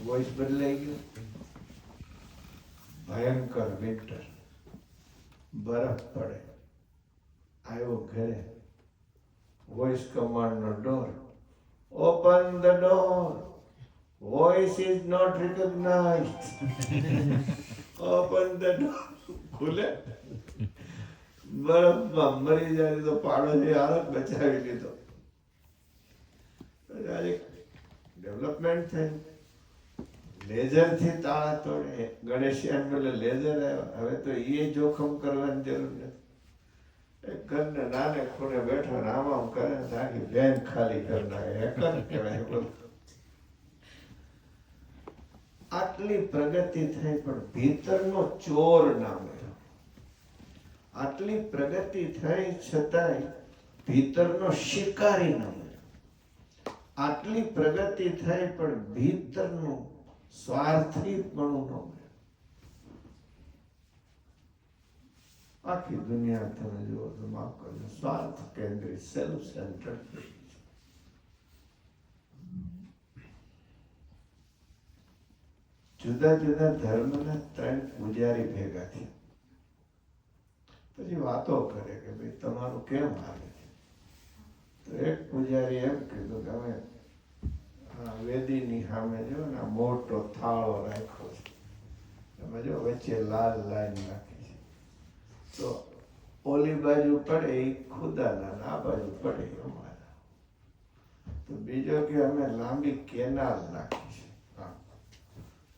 વોઇસ બદલાઈ ગયો. ભયંકર વિન્ટર, બરફ પડે. આવ્યો ઘરે, વોઇસ કમાન્ડ નો door. Open the door, voice is not recognised. Open the door. ખુલે, બરફમાં મરી જાય તો પાડોશી હાલત બચાવી લીધો. આજે ડેવલપમેન્ટ થઈ, લેઝરથી તાળા તોડે. ગણેશયાન પેલે લેઝર આવ્યા. હવે તો એ જોખમ કરવાની જરૂર નથી. એક ઘરને નાને ખૂણે બેઠો ને આમ આમ કરે ને આખી બેંક ખાલી કરી નાખે. હેકર કહેવાય બધું. આટલી પ્રગતિ થઈ પણ ભીતરનો ચોર ના મળ્યો. આટલી પ્રગતિ થઈ છતાંય ભીતરનો શિકારી ન મળ્યો. આટલી પ્રગતિ થઈ પણ ભીતરનું સ્વાર્થીપણું ન મળ્યું. આખી દુનિયા તમે જુઓ તો માફ કરજો, સ્વાર્થ કેન્દ્રિત, સેલ્ફ સેન્ટર્ડ. જુદા જુદા ધર્મના 3 પૂજારી ભેગા થયા. પછી વાતો કરે કે ભાઈ તમારું કેમ હાલે છે? તો એક પૂજારી એમ કીધું કે અમે વેદીની સામે જો ને મોટો થાળો રાખ્યો છે, તમે જો વચ્ચે લાલ લાઈન નાખી છે. તો ઓલી બાજુ પડે એ ખુદાના, આ બાજુ પડે એ અમારા. તો બીજો કે અમે લાંબી કેનાલ નાખી છે.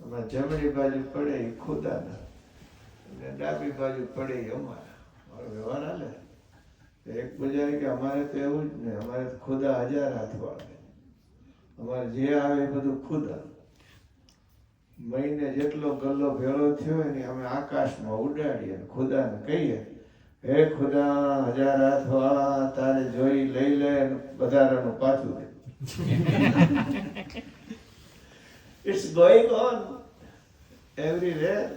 એમાં જમણી બાજુ પડે એ ખુદાના અને ડાબી બાજુ પડે એ અમારા. મારો વ્યવહાર હાલે. એક પૂજારી કે અમારે તો એવું જ ને, અમારે ખુદા 1000 હાથ વાળે. અમારે જે આવે એ બધું ખુદા. મહિને જેટલો ગલ્લો ભેળો થયો ને અમે આકાશમાં ઉડાડીએ અને ખુદાને કહીએ, હે ખુદા 1000 હાથ વાળા, તારે જોઈ લઈ લે, વધારાનું પાછું દે. It's going on everywhere.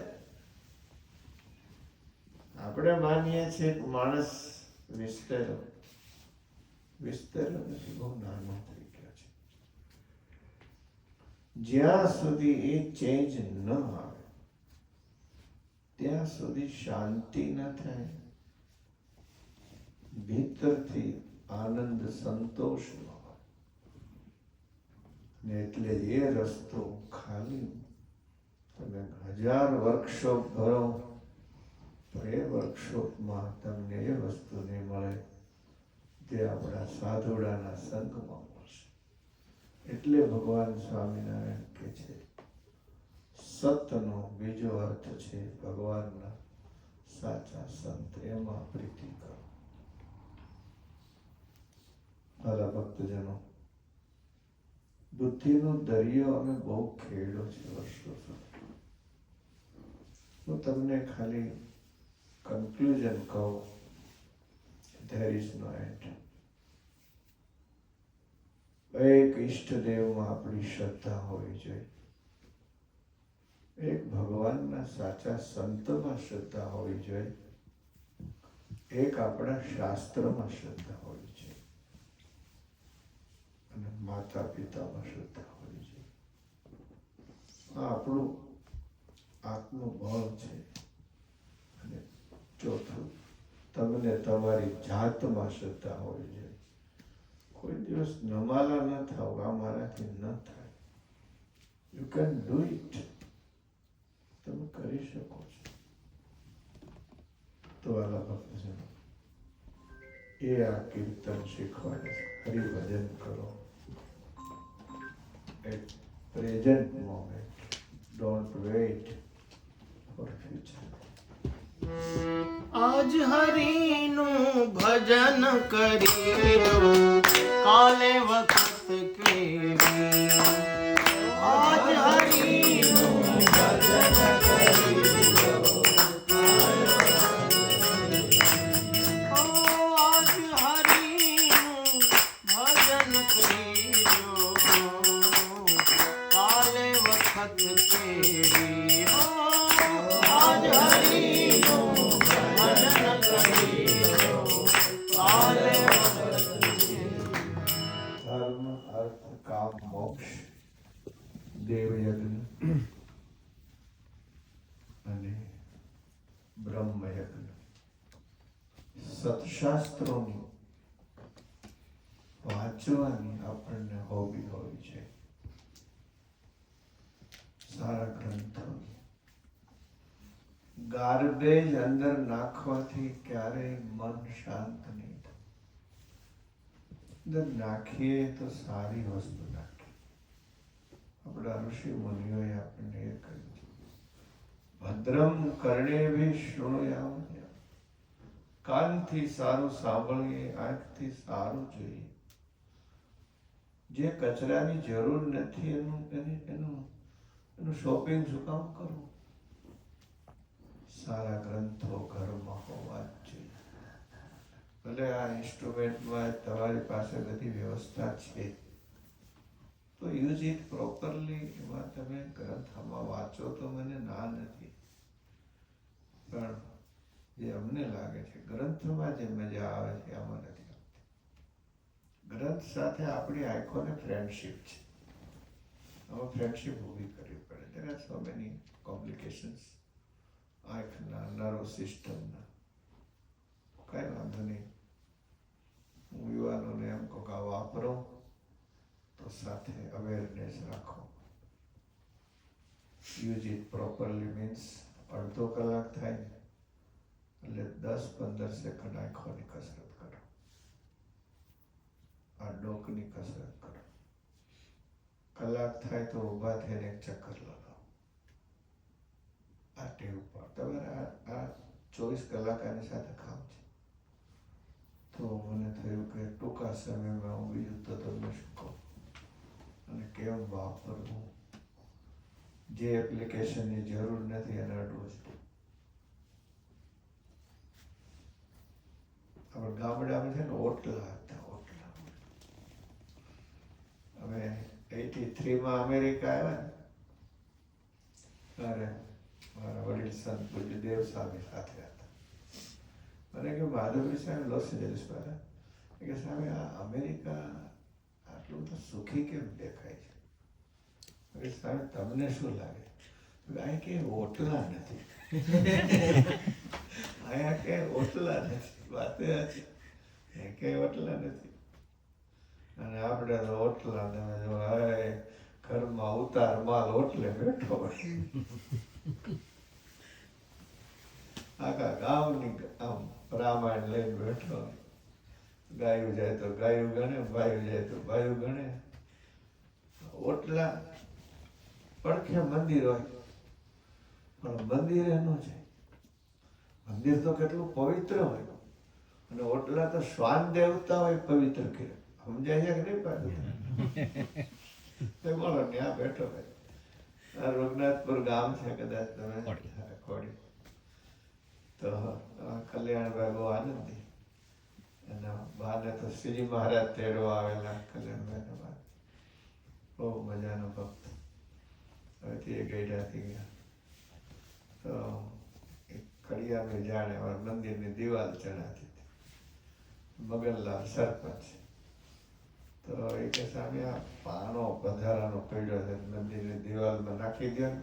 આપણે માનીએ છીએ કે માણસ વિસ્તર્યો નથી, બહુ નાનો થઈ ગયો છે. જ્યાં સુધી એ ચેન્જ ન આવે ત્યાં સુધી શાંતિ ન થાય, ભીતરથી આનંદ સંતોષ ન હોય. ને એટલે એ રસ્તો ખાલી. તમે 1000 વર્કશોપ ભરો પણ એ વર્કશોપમાં તમને એ વસ્તુ નહીં મળે તે આપણા સાધુડાના સંઘમાં મળશે. એટલે ભગવાન સ્વામિનારાયણ કહે છે, સતનો બીજો અર્થ છે ભગવાનના સાચા સંત. એમાં પ્રીતિ કરો. મારા ભક્તજનો, બુદ્ધિનો દરિયો અમે બહુ ખેડ્યો છે વર્ષો સુધી. હું તમને ખાલી કન્ક્લુઝન કહું, there is no end. એક ઈષ્ટદેવમાં આપણી શ્રદ્ધા હોવી જોઈએ. એક ભગવાનના સાચા સંતમાં શ્રદ્ધા હોવી જોઈએ. એક આપણા શાસ્ત્રમાં શ્રદ્ધા હોવી જોઈએ. અને માતા પિતામાં શ્રદ્ધા હોવી જોઈએ. આ આપણું આત્મબળ છે. અને ચોથું, તમને તમારી જાતમાં શ્રદ્ધા હોવી જોઈએ. કોઈ દિવસ નમાલા ન થાવ, આ મારાથી ન થાય. You can do it. તમે કરી કરી શકો છો. તો વાલા ભક્તજનો, એ આ કીર્તન શીખવાડે છે. હરિભજન કરો at present moment. Don't wait for future. આજ હરિનું ભજન કરી લો, કાલે વખત કેવી. આજ હરિનું ભજન કરી લો, આજ હરિનું ભજન કરી લો, કાલે વખત કેવી. આજ હરિનું ભજન કરી લો, કાલે વખત કેવી. ધર્મ, અર્થ, કામ, મોક્ષ, દેવયજ્ઞ અને બ્રહ્મયજ્ઞ, સત્શાસ્ત્રોની વાંચવાની આપણને હોબી હોય છે. સારા ગ્રંથોની ગાર્બેજ અંદર નાખવાથી ક્યારેય મન શાંત નહીં થાય. અંદર નાખીએ તો સારી વસ્તુ નાખીએ. આપણા ઋષિ મુનિઓએ આપણને એ કહ્યું છે, ભદ્રમ કર્ણેભિ શૃણુયામ. કાનથી સારું સાંભળીએ, આંખથી સારું જોઈએ. જે કચરાની જરૂર નથી એનું શોપિંગ શું કામ કરવું? સારા ગ્રંથો ઘરમાં હોવા જ જોઈએ. ભલે આ ઇન્સ્ટ્રુમેન્ટમાં તમારી પાસે બધી વ્યવસ્થા છે, તો યુઝ ઇટ પ્રોપરલી. એમાં તમે ગ્રંથમાં વાંચો તો મને ના નથી, પણ જે અમને લાગે છે ગ્રંથમાં જે મજા આવે છે આમાં નથી આવતી. ગ્રંથ સાથે આપણી આંખોને ફ્રેન્ડશીપ છે. આમાં ફ્રેન્ડશીપ ઊભી કરવી પડે. there are so many complications. આંખના નર્વ સિસ્ટમના. કાંઈ વાંધો નહીં. હું યુવાનોને એમ કહું કે આ વાપરો તો સાથે અવેરનેસ રાખો. યુઝ ઇટ પ્રોપરલી મીન્સ અડધો કલાક થાય ને એટલે 10-15 સેકન્ડ આંખોની કસરત કરો, આ ડોકની કસરત કરો. કલાક થાય તો ઊભા થઈને એક ચક્કર લગાવો. આ ટેવ પર તમારે આ 24 કલાક આની સાથે કામ છે. તો મને થયું કે ટૂંકા સમયમાં હું બીજું તો તમને શું કહું અને કેમ વાપરવું. જે એપ્લિકેશનની જરૂર નથી એને અડવું છે. આપણે ગામડામાં છે ને ઓટલા હતા, ઓટલા. અમે 83માં અમેરિકા આવ્યા ને ત્યારે મારા વડીલ સંત પૂજ્ય દેવ સ્વામી સાથે હતા. મને કે માધવરી સાહેબ લોસ એન્જલિસમાં કે સાહેબ આ અમેરિકા આટલું તો સુખી કેમ દેખાય છે? સાહેબ તમને શું લાગે? અહીં કે ઓટલા નથી. અહીંયા કે ઓટલા નથી. વાત એ હતી કે ઓટલા નથી. અને આપણે તો ઓટલા તમે જો હાય ઘરમાં ઉતાર માલ ઓટલે બેઠો હોય. આખા ગામની આમ રામાયણ લઈને બેઠો હોય. ગાયું જાય તો ગાયું ગણે, ભાયું જાય તો ભાયું ગણે. ઓટલા પડખે મંદિર હોય પણ મંદિરે ન જાય. મંદિર તો કેટલું પવિત્ર હોય અને ઓટલા તો શ્વાન દેવતા હોય પવિત્ર કે. સમજાય છે કે નહીં પાછું? બોલો ત્યાં બેઠો હોય. આ રઘુનાથપુર ગામ છે, કદાચ તમે ખોડી તો કલ્યાણભાઈ બહુ આનંદી. એના બાને તો શ્રીજી મહારાજ તેડવા આવેલા. કલ્યાણભાઈ બા બહુ મજાનો ભક્ત. હવેથી એ ગઈઢા થઈ ગયા. તો એક કડિયાની જાણે મંદિરની દિવાલ ચણાતી હતી. મગનલાલ સરપંચ. તો એ કે સામે આ પાનો પધારાનો પડ્યો છે, મંદિરની દિવાલમાં નાખી દો ને.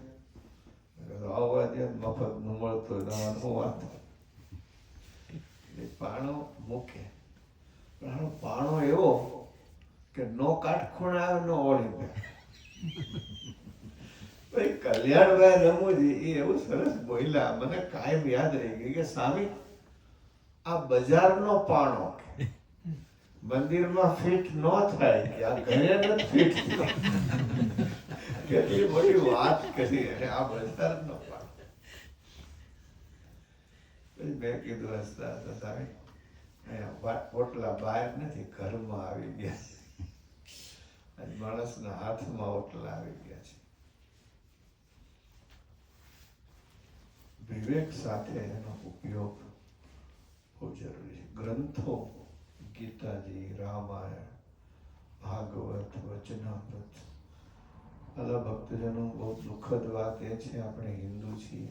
આવવા દે મફતનું મળતું દવાનું વાત. પાણો મૂકે પણ આનો પાણો એવો કે નો કાટખૂણ આવે નો ઓળી. ભાઈ કલ્યાણભાઈ રમૂજી એ એવું સરસ બોલ્યા, મને કાયમ યાદ રહી ગઈ કે સ્વામી આ બજારનો પાણો મંદિરમાં ફિટ ન થાય કે આ ઘરે નથી ફિટ થયો. કેટલી મોટી વાત કરી અને આ બજારનો પાણો. મેં કીધું હસતા હતા સ્વામી અહીંયા ઓટલા બહાર નથી ઘરમાં આવી ગયા છે અને માણસના હાથમાં ઓટલા આવી ગયા છે. વિવેક સાથે એનો ઉપયોગ બહુ જરૂરી છે. ગ્રંથો ગીતાજી, રામાયણ, ભાગવત, વચનામૃત. અલા ભક્તજનો, બહુ દુઃખદ વાત એ છે આપણે હિન્દુ છીએ.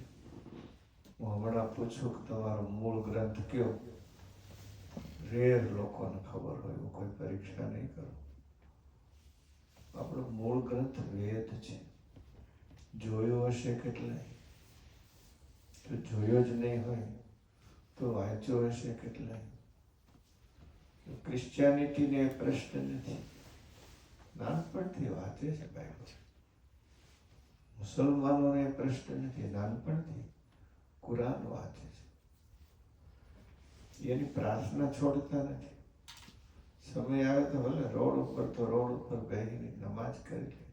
હું હમણાં પૂછું કે તમારો મૂળ ગ્રંથ કયો, રેર લોકોને ખબર હોય. હું કોઈ પરીક્ષા નહીં કરું. આપણો મૂળ ગ્રંથ વેદ છે. જોયો હશે કેટલાય, તો જોયો જ નહીં હોય તો વાંચ્યો હશે કેટલાય. ક્રિશ્ચિયાનિટીને એ પ્રશ્ન નથી, નાનપણથી વાંચે છે બાઇબલ. મુસલમાનોને એ પ્રશ્ન નથી, નાનપણથી કુરાન વાંચે છે. એની પ્રાર્થના છોડતા નથી. સમય આવે તો ભલે રોડ ઉપર બેસીને નમાજ કરી લે છે.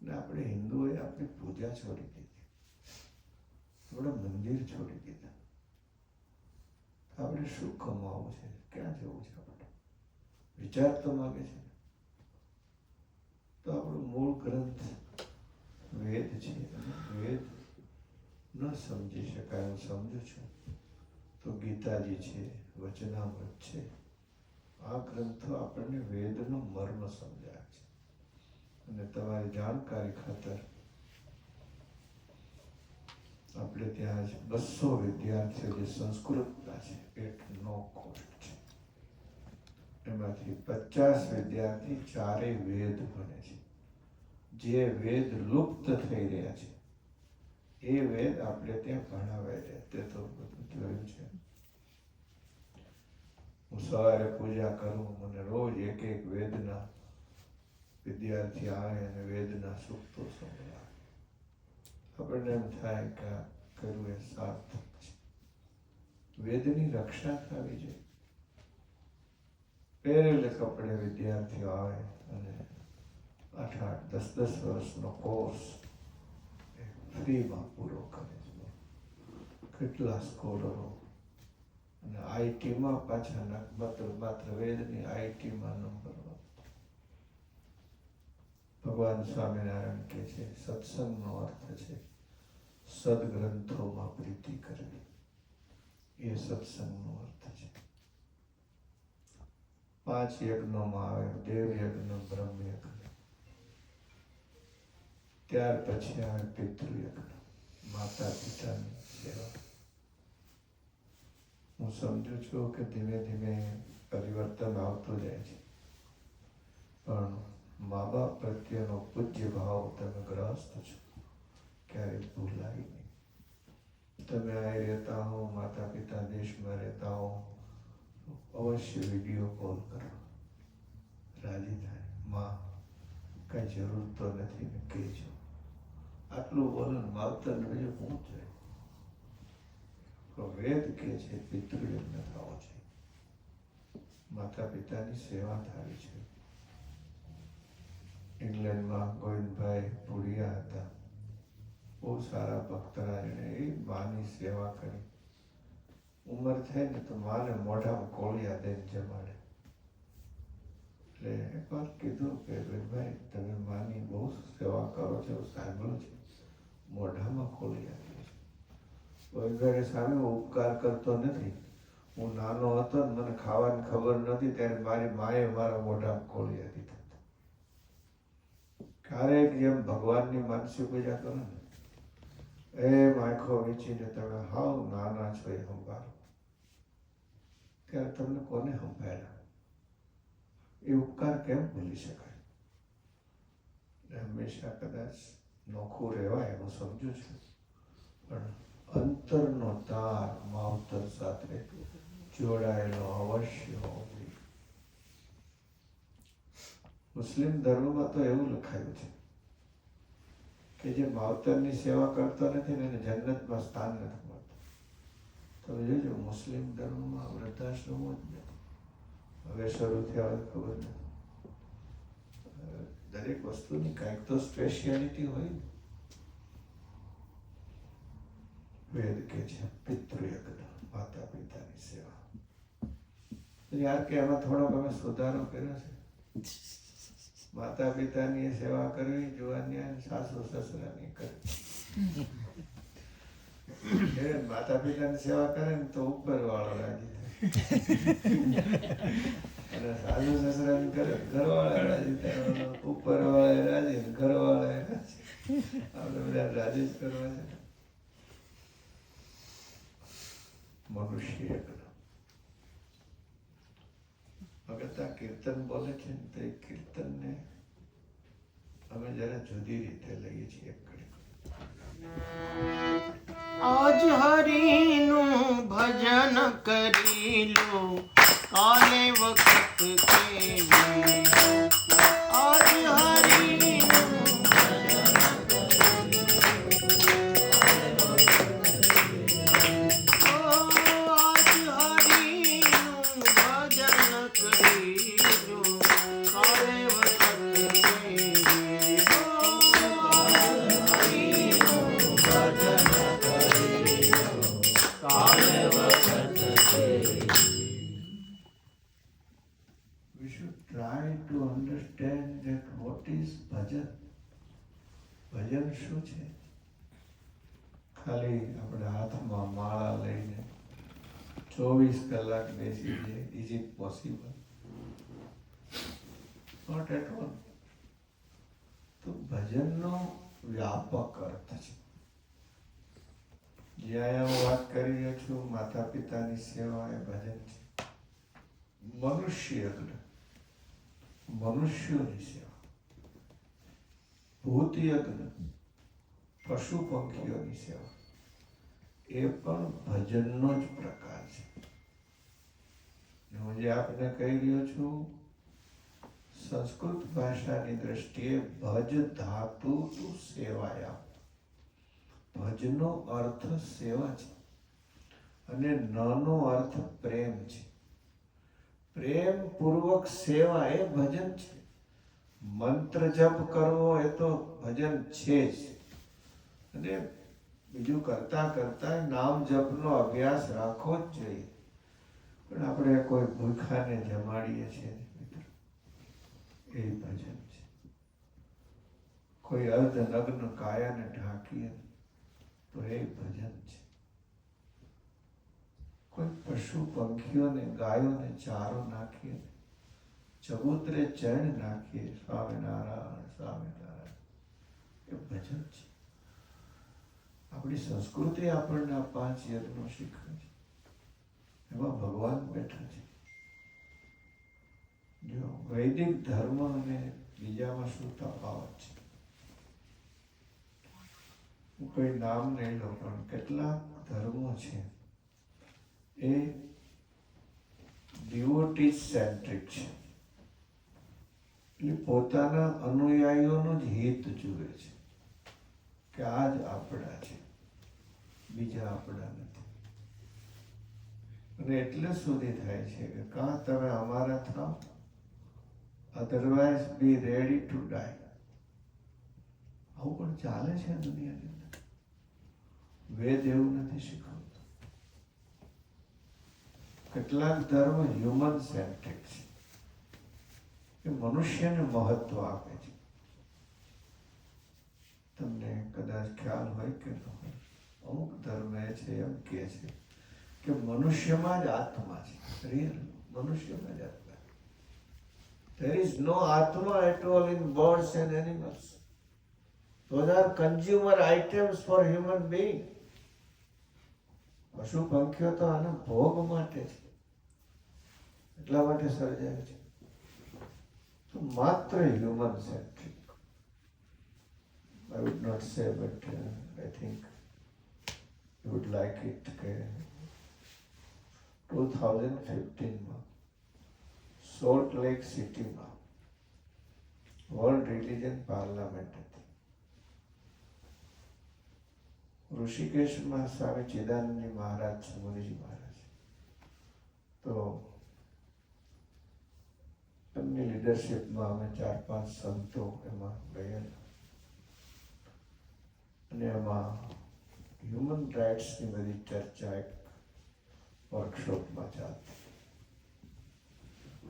ને આપણે હિન્દુઓએ આપણી પૂજા છોડી દીધી, આપણા મંદિર છોડી દીધા. આપણે શું કમાવું છે, ક્યાં જવું છે? આપણે વિચાર તો માગે છે. તો આપણું મૂળ ગ્રંથ વેદ છે. વેદ ન સમજી શકાય, હું સમજુ છું, તો ગીતાજી છે, વચનામૃત છે. આ ગ્રંથો આપણને વેદનો મર્મ સમજાય છે. અને તમારી જાણકારી ખાતર આપણે ત્યાં જ 200 વિદ્યાર્થીઓ જે સંસ્કૃતના છે, એટ નો કોસ્ટ છે. એમાંથી 50 વિદ્યાર્થી ચારેય વેદ ભણે છે. જે વેદ લુપ્ત થઈ રહ્યા છે એ વેદ આપણે ત્યાં ભણાવાય છે. તે તો બધું જોયું છે. હું સવારે પૂજા કરું, મને રોજ એક વેદના વિદ્યાર્થી આવે અને વેદના સૂક્તો સંભળાવે. આપણને એમ થાય કે આ કરવું એ સાર્થક છે. વેદની રક્ષા થવી જોઈએ. પહેરેલે કપડે વિદ્યાર્થીઓ આવે અને 8-8, 10-10 વર્ષનો કોર્સ ફ્રીમાં પૂરો કરે છે. કેટલા સ્કોલરો. અને આઈટીમાં પાછા માત્ર વેદની આઈટીમાં નંબર 1. ભગવાન સ્વામિનારાયણ કહે છે સત્સંગનો અર્થ છે સદગ્રંથોમાં પ્રીતિ કરવી. એ સત્સંગનો અર્થ છે. 5 યજ્ઞોમાં આવે દેવ યજ્ઞ, બ્રહ્મ યજ્ઞ, ત્યાર પછી આવે પિતૃયજ્ઞ, માતા પિતાની સેવા. હું સમજુ છું કે ધીમે ધીમે પરિવર્તન આવતું જાય છે, પણ મા બાપ પ્રત્યેનો પૂજ્ય ભાવ તમે ગ્રસ્ત છો, ક્યારેય ભૂલાય નહીં. તમે અહીં રહેતા હો, માતા પિતા દેશમાં રહેતા હો, અવશ્ય વિડીયો કોલ કરો. રાજી થાય, માં કઈ જરૂર તો નથી ને કહેજો. આટલું બોલો માવતર બીજું શું છે? વેદ કે છે પિતૃયજ્ઞ થવો છે, માતા પિતાની સેવા થવી છે. ઇંગ્લેન્ડમાં ગોવિંદભાઈ પુડિયા હતા, બહુ સારા ભક્તરા. એને એ માની સેવા કરી. ઉંમર થાય ને તો માને મોઢામાં કોળિયા દઈને જમાડે. એટલે એક વાત કીધું કે ભાઈ તમે માની બહુ સેવા કરો છો, સાંભળ્યું છે, મોઢામાં કોળિયા દે છે. ગોવિંદભાઈ સામે ઉપકાર કરતો નથી. હું નાનો હતો ને મને ખાવાની ખબર નથી ત્યારે મારી માએ મારા મોઢામાં કોળિયા દીધા. ક્યારેક જેમ ભગવાનની માનસી પૂજા કરો ને એમ આંખો વીંચીને તમે હાવ નાના છો એ સંભાળો. ત્યારે તમને કોને સંભાળ્યા? એ ઉપકાર કેમ ભૂલી શકાય? હંમેશા કદાચ નોખું રહેવાય, હું સમજુ છું, પણ અંતરનો તાર માવતર સાથે જોડાયેલો અવશ્ય હોવો જોઈએ. મુસ્લિમ ધર્મમાં તો એવું લખાયું છે કે જે માવતરની સેવા કરતો નથી ને એને જન્નતમાં સ્થાન નથી મળતું. તમે જોજો મુસ્લિમ ધર્મમાં વૃદ્ધાશ્રમો જ નથી. હવે શરૂ થયા હોય ખબર નથી. દરેક વસ્તુની કાંઈક તો સ્પેશિયાલિટી હોય ને. વેદ કે છે પિતૃયજ્ઞ, માતા પિતાની સેવા. યાર કે એમાં થોડોક અમે સુધારો કર્યો છે. માતા પિતાની સેવા કરવી જુવાનિયા, સાસુ સસરાની કરવી. માતા પિતાની સેવા કરે ને તો ઉપર વાળો રાજી થાય, અને સાસુ સસરાની કરે ઘરવાળા રાજી થાય. ઉપર વાળા રાજી, ઘરવાળા રાજી. આપણે બધા રાજી જ કરવા છે. મનુષ્ય ભગત આ કીર્તન બોલે છે ને તો એ કીર્તનને અમે જરા જુદી રીતે લઈએ છીએ. એક ઘડી આજ હરિનું ભજન કરી લો, કાલે વખત કેવી. આજ હરિનું ભજન શું છે? ખાલી આપણે હાથમાં માળા લઈને 24 કલાક બેસી જઈએ. Is it possible? Not at all. તો ભજનનો વ્યાપક અર્થ છે. જ્યાં હું વાત કરી રહ્યો છું માતા પિતાની સેવા એ ભજન છે. મનુષ્યોની સેવા, ભૂત યજ્ઞ, પશુ પંખીઓની સેવા એ પણ ભજનનો જ પ્રકાર છે. હું જે આપને કહી રહ્યો છું, સંસ્કૃત ભાષાની દ્રષ્ટિએ ભજ ધાતુ સેવાયા. ભજનો અર્થ સેવા છે અને નનો અર્થ પ્રેમ છે. પ્રેમ પૂર્વક સેવા એ ભજન છે. મંત્ર જપ કરવો એ તો ભજન છે જ, અને બીજું કરતા કરતા નામ જપનો અભ્યાસ રાખવો જ જોઈએ. પણ આપણે કોઈ ભૂખાને જમાડીએ છીએ એ ભજન છે. કોઈ અર્ધનગ્ન કાયાને ઢાંકીએ તો એ ભજન છે. કોઈ પશુ પંખીઓને ગાયોને ચારો નાખીએ, ચબૂતરે ચણ નાખીએ, સ્વામિનારાયણ સ્વામિનારાયણ, એ ભજન છે. આપણી સંસ્કૃતિ આપણને આ 5 યજ્ઞો શીખવે છે. એમાં ભગવાન બેઠા છે. જો વૈદિક ધર્મ અને બીજામાં શું તફાવત છે? હું કોઈ નામ નહીં લઉં, પણ કેટલાક ધર્મો છે એ ડિવોટી સેન્ટ્રિક છે. એટલે પોતાના અનુયાયીઓનું જ હિત જુએ છે કે આ જ આપણા છે, બીજા આપણા નથી. અને એટલે સુધી થાય છે કે કાં તમે અમારા થાવ, otherwise B ready to die. આવું પણ ચાલે છે દુનિયાની અંદર. વેદ એવું નથી શીખવતું. કેટલાક ધર્મ હ્યુમન સેન્ટ્રિક છે, કે મનુષ્યને મહત્વ આપે છે. તમને કદાચ ખ્યાલ હોય કે ન હોય, અમુક ધર્મ એ છે એમ કહે છે કે મનુષ્યમાં જ આત્મા છે. રિયલ મનુષ્યમાં જ આત્મા. There is no atma at all in birds and animals. Those are consumer items for human being. પશુ પંખીઓ તો આના ભોગ માટે છે, એટલા માટે સર્જાય છે. તો માત્ર human centric. I would not say, but I think you would like it. કે 2015માં સોલ્ટ લેક સિટીમાં વર્લ્ડ રિલિજન પાર્લામેન્ટ હતી. ઋષિકેશમાં સ્વામી ચિદાનંદજી મહારાજ છે, મુનિજી મહારાજ. તો એમની લીડરશિપમાં અમે 4-5 સંતો એમાં ગયેલા અને એમાં હ્યુમન રાઇટ્સની બધી ચર્ચા એક વર્કશોપમાં ચાલતી.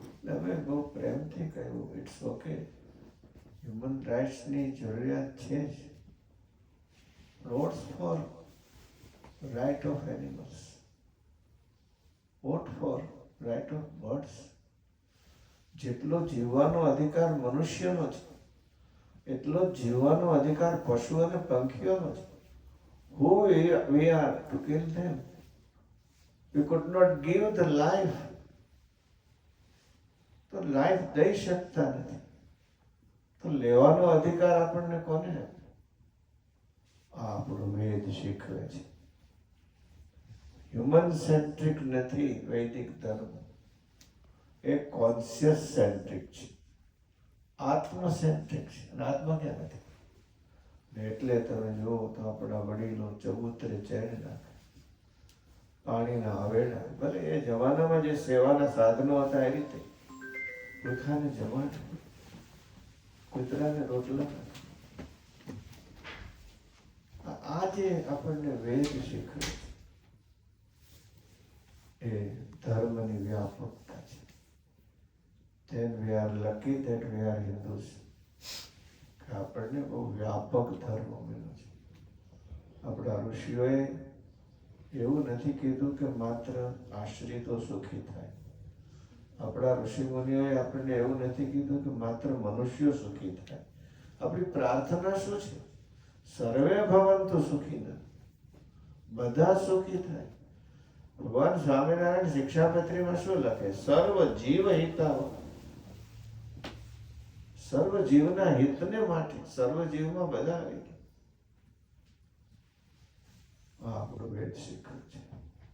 એટલે અમે બહુ પ્રેમથી કહ્યું, ઇટ્સ ઓકે, હ્યુમન રાઇટ્સની જરૂરિયાત છે જ. What's for right of animals, what for right of birds. જેટલો જીવવાનો અધિકાર મનુષ્યનો છે એટલો જ જીવવાનો અધિકાર પશુ અને પંખીઓનો છે. Who we are to kill them? We could not give the life. તો લાઈફ દઈ શકતા નથી તો લેવાનો અધિકાર આપણને કોને? આ આપણો વેદ શીખવે છે. હ્યુમન સેન્ટ્રિક નથી વૈદિક ધર્મ, એ કોન્શિયસ સેન્ટ્રિક છે, આત્મ સેન્ટ્રિક છે. અને આત્મા ક્યાં નથી? ને એટલે તમે જુઓ તો આપણા વડીલો ચબૂતરે ચેડી નાખે, પાણીના હવેડા. ભલે એ જમાનામાં જે સેવાના સાધનો હતા એ રીતે ભૂખાને જમાડ, કૂતરાને રોટલા. આ જે આપણને વેદ શીખવે છે એ ધર્મની વ્યાપકતા છે. Then we are lucky that we are Hindus. કે આપણને બહુ વ્યાપક ધર્મ મળ્યો છે. આપણા ઋષિઓએ એવું નથી કીધું કે માત્ર આશ્રિતો સુખી થાય. આપણા ઋષિ મુનિઓએ આપણને એવું નથી કીધું કે માત્ર મનુષ્યો સુખી થાય. આપણી પ્રાર્થના શું છે? સર્વે ભવંતુ સુખીના, બધા સુખી થાય. ભગવાન સ્વામિનારાયણ શિક્ષાપત્રીમાં શું લખે? સર્વ જીવ હિતાવ. સર્વ જીવના હિતને માટે, સર્વ જીવમાં બધા આવી ગયા. આ આપણો વેદ શીખવે છે.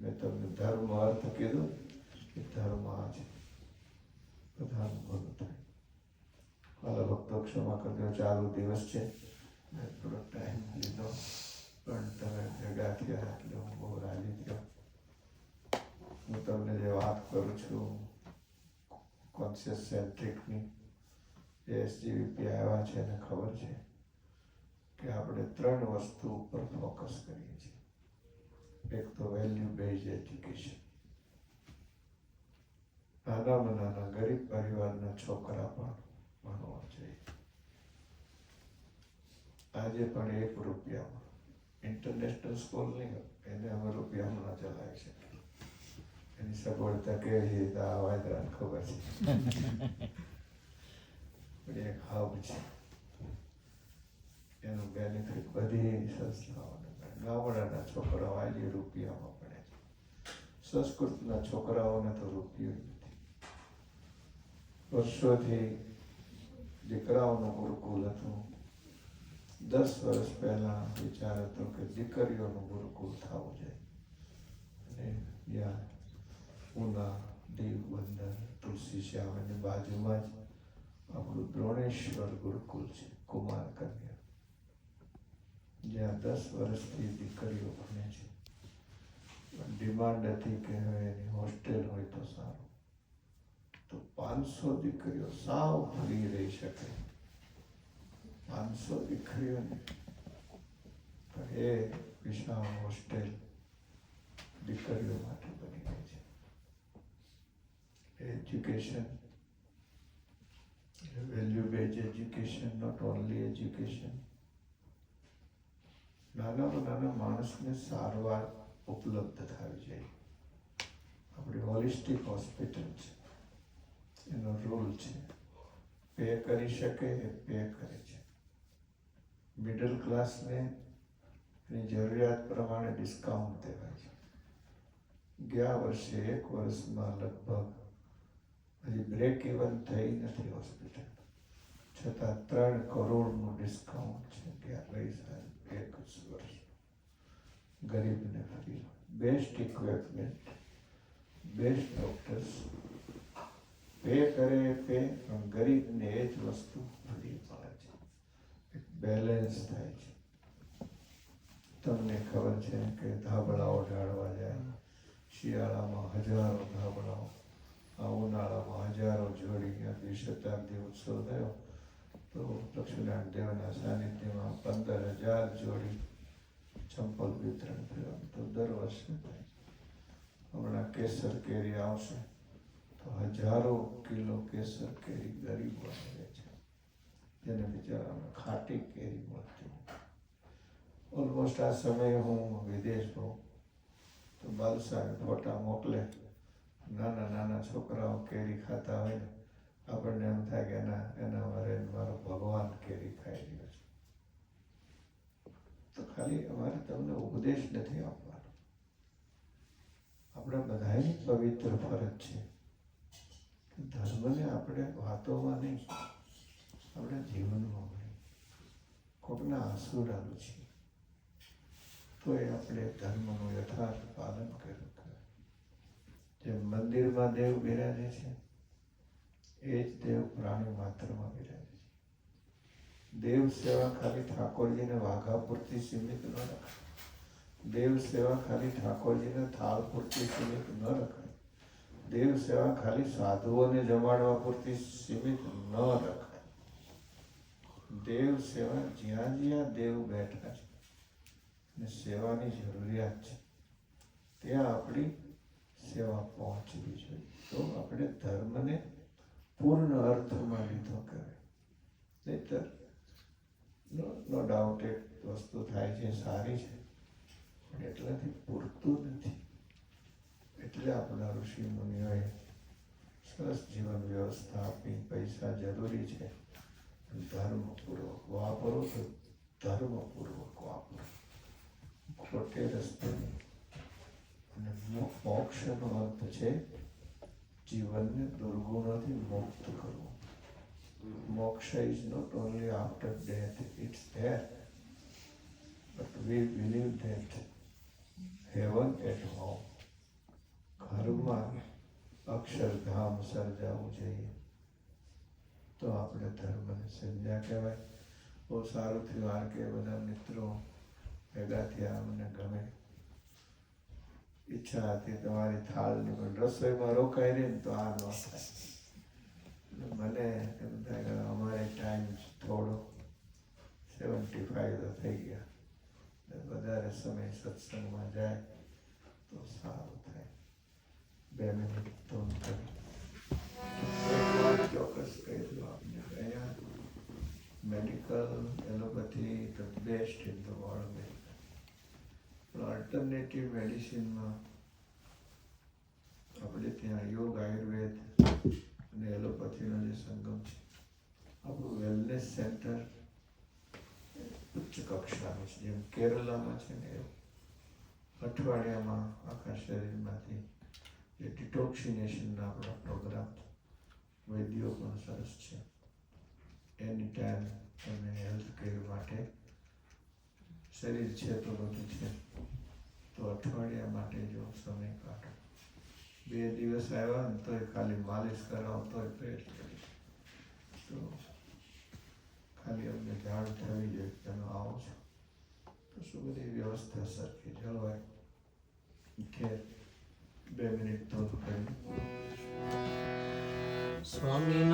મેં તમને ધર્મ અર્થ કીધું કે ધર્મ આ છે, બધાનું ભલું થાય. હાલ ભક્તો ક્ષમા કરજો, ચાલુ દિવસ છે, મેં થોડો ટાઈમ લીધો, પણ તમે ભેગા થયા એટલે હું બહુ રાજી થયો. હું તમને જે વાત કરું છું કોન્શિયસ સેન્ટ્રિકની, એસજીવીપી આવ્યા છે એને ખબર છે કે આપણે 3 વસ્તુ ઉપર ફોકસ કરીએ છીએ. એક તો વેલ્યુ બેઝ એજ્યુકેશન. નાનામાં નાના ગરીબ પરિવારના છોકરા પણ ભણવા જોઈએ. આજે પણ 1 રૂપિયામાં ઇન્ટરનેશનલ સ્કૂલ નહીં, એને અમે રૂપિયામાં ના ચલાવી શકીએ. એની સગવડતા કેવી રીતે આ વાયદાને ખબર છે. પણ એક હબ છે, એનું બેનિફિટ બધી સંસ્થાઓને. ગામડાના છોકરાઓ આજે રૂપિયામાં ભણે છે, સંસ્કૃતના છોકરાઓને તો રૂપિયો નથી. વર્ષોથી દીકરાઓનું ગુરુકુલ હતું. 10 વર્ષ પહેલા વિચાર હતો કે દીકરીઓનું ગુરુકુલ થવું જોઈએ. અને ત્યાં ઉના, દીવ બંદર, તુલસી શ્યામની બાજુમાં જ આપણું દ્રોણેશ્વર ગુરુકુલ છે, કુમાર કન્યા, જ્યાં 10 વર્ષથી દીકરીઓ ભણે છે. ડિમાન્ડ હતી કે હવે એની હોસ્ટેલ હોય તો સારું. તો 500 દીકરીઓ સાવ ફ્રી રહી શકે. 500 દીકરીઓને પણ એ વિશાળ હોસ્ટેલ દીકરીઓ માટે બની ગઈ છે. Education, value base education, not only education. નાનામાં નાના માણસને સારવાર ઉપલબ્ધ થવી જોઈએ. આપણી હોલિસ્ટિક હોસ્પિટલ છે, એનો રૂલ છે પે કરી શકે એ પે કરે છે. મિડલ ક્લાસને એની જરૂરિયાત પ્રમાણે ડિસ્કાઉન્ટ દેવાય છે. ગયા વર્ષે 1 વર્ષમાં લગભગ હજી બ્રેક ઇવન થઈ નથી હોસ્પિટલ, છતાં 3 કરોડનું ડિસ્કાઉન્ટ છે. ગયા ગઈ સાલ 1 વર્ષ ગરીબને free, best equipment, best doctors, pay કરે પે, પણ ગરીબને એ જ વસ્તુ ફ્રી મળે છે. એક બેલેન્સ થાય છે. તમને ખબર છે કે ધાબળાઓ ઢાળવા જાય, શિયાળામાં હજારો ધાબળાઓ, આ ઉનાળામાં હજારો જોડી. ત્યાં દ્વિશતાબ્દી ઉત્સવ થયો તો લક્ષ્મીનારાયણ દેવના સાનિધ્યમાં 15,000 જોડી ચંપલ વિતરણ થયું. તો દર વર્ષે થાય. હમણાં કેસર કેરી આવશે તો હજારો કિલો કેસર કેરી ગરીબોને રહે છે, જેને બિચારાને ખાટી કેરી મળતી. ઓલમોસ્ટ આ સમયે હું વિદેશ હોઉં તો બાલસાહેબ ફોટા મોકલે, નાના નાના છોકરાઓ કેરી ખાતા હોય ને આપણને એમ થાય કે એના મારે મારો ભગવાન કેરી ખાઈ રહ્યો છે. તો ખાલી અમારે તમને ઉપદેશ નથી આપવાનો, આપણે બધાની પવિત્ર ફરજ છે કે ધર્મને આપણે વાતોમાં નહીં, આપણે જીવનમાં નહીં. કોકના આંસુ ડાલું છીએ તો એ આપણે ધર્મનું યથાર્થ પાલન કર્યું કરે. જેમ મંદિરમાં દેવ બિરાજે છે એ જ દેવ પ્રાણી માત્રમાં બિરાજે છે. દેવ સેવા ખાલી ઠાકોરજીને વાઘા પૂરતી સીમિત ન રખાય. દેવ સેવા ખાલી ઠાકોરજીને થાળ પૂરતી સીમિત ન રખાય. દેવ સેવા ખાલી સાધુઓને જમાડવા પૂરતી સીમિત ન રખાય. દેવ સેવા જ્યાં જ્યાં દેવ બેઠા છે અને સેવાની જરૂરિયાત છે ત્યાં આપણી સેવા પહોંચવી જોઈએ. તો આપણે ધર્મને પૂર્ણ અર્થમાં લીધો કરે. નહીતર નો ડાઉટ એક વસ્તુ થાય છે સારી છે પણ એટલાથી પૂરતું નથી. એટલે આપણા ઋષિ મુનિઓએ સરસ જીવન વ્યવસ્થા આપી. પૈસા જરૂરી છે, ધર્મપૂર્વક વાપરો તો ધર્મપૂર્વક વાપરો, ખોટે રસ્તે નહીં. અને મોક્ષનો અર્થ છે જીવનને દુર્ગુણોથી મુક્ત કરવું. Moksha is not only after death, it's there. But we believe that heaven at home, ઘરમાં અક્ષરધામ સર્જાવું જોઈએ. તો આપણે ધર્મને સંજ્ઞા કહેવાય. બહુ સારું થયું આ કે બધા મિત્રો ભેગા થયા, મને ગમે. ઈચ્છા હતી તમારી થાળની પણ રસોઈમાં રોકાઈ રહી ને તો આ ન થાય. મને એમ થાય કે અમારે ટાઈમ થોડો 75 તો થઈ ગયા, વધારે સમય સત્સંગમાં જાય તો સારું થાય. 2 મિનિટ તો કરી એક વાત ચોક્કસ કહી દઉં આપને. અહીંયા medical allopathy the best in the world. પણ અલ્ટરનેટિવ મેડિસિનમાં આપણે ત્યાં યોગ, આયુર્વેદ અને એલોપેથીનો જે સંગમ છે, આપણું વેલનેસ સેન્ટર ઉચ્ચ કક્ષાનું છે. જેમ કેરલામાં છે ને એવું અઠવાડિયામાં આખા શરીરમાંથી જે ડિટોક્સિનેશનના આપણા પ્રોગ્રામ, વૈદ્યો પણ સરસ છે. એની ટાઈમ તમે હેલ્થ કેર માટે શરીર છે તો બધું છે, તો અઠવાડિયા માટે જો સમય કાઢો. 2 દિવસ આવ્યા ને તોય ખાલી માલિશ કરાવો તોય પેટ કરી. તો ખાલી અમને જાણ થવી જોઈએ કે તમે આવો છો તો શું બધી વ્યવસ્થા સરખી જળવાય. ખેર 2 મિનિટ તો કરી સ્વામી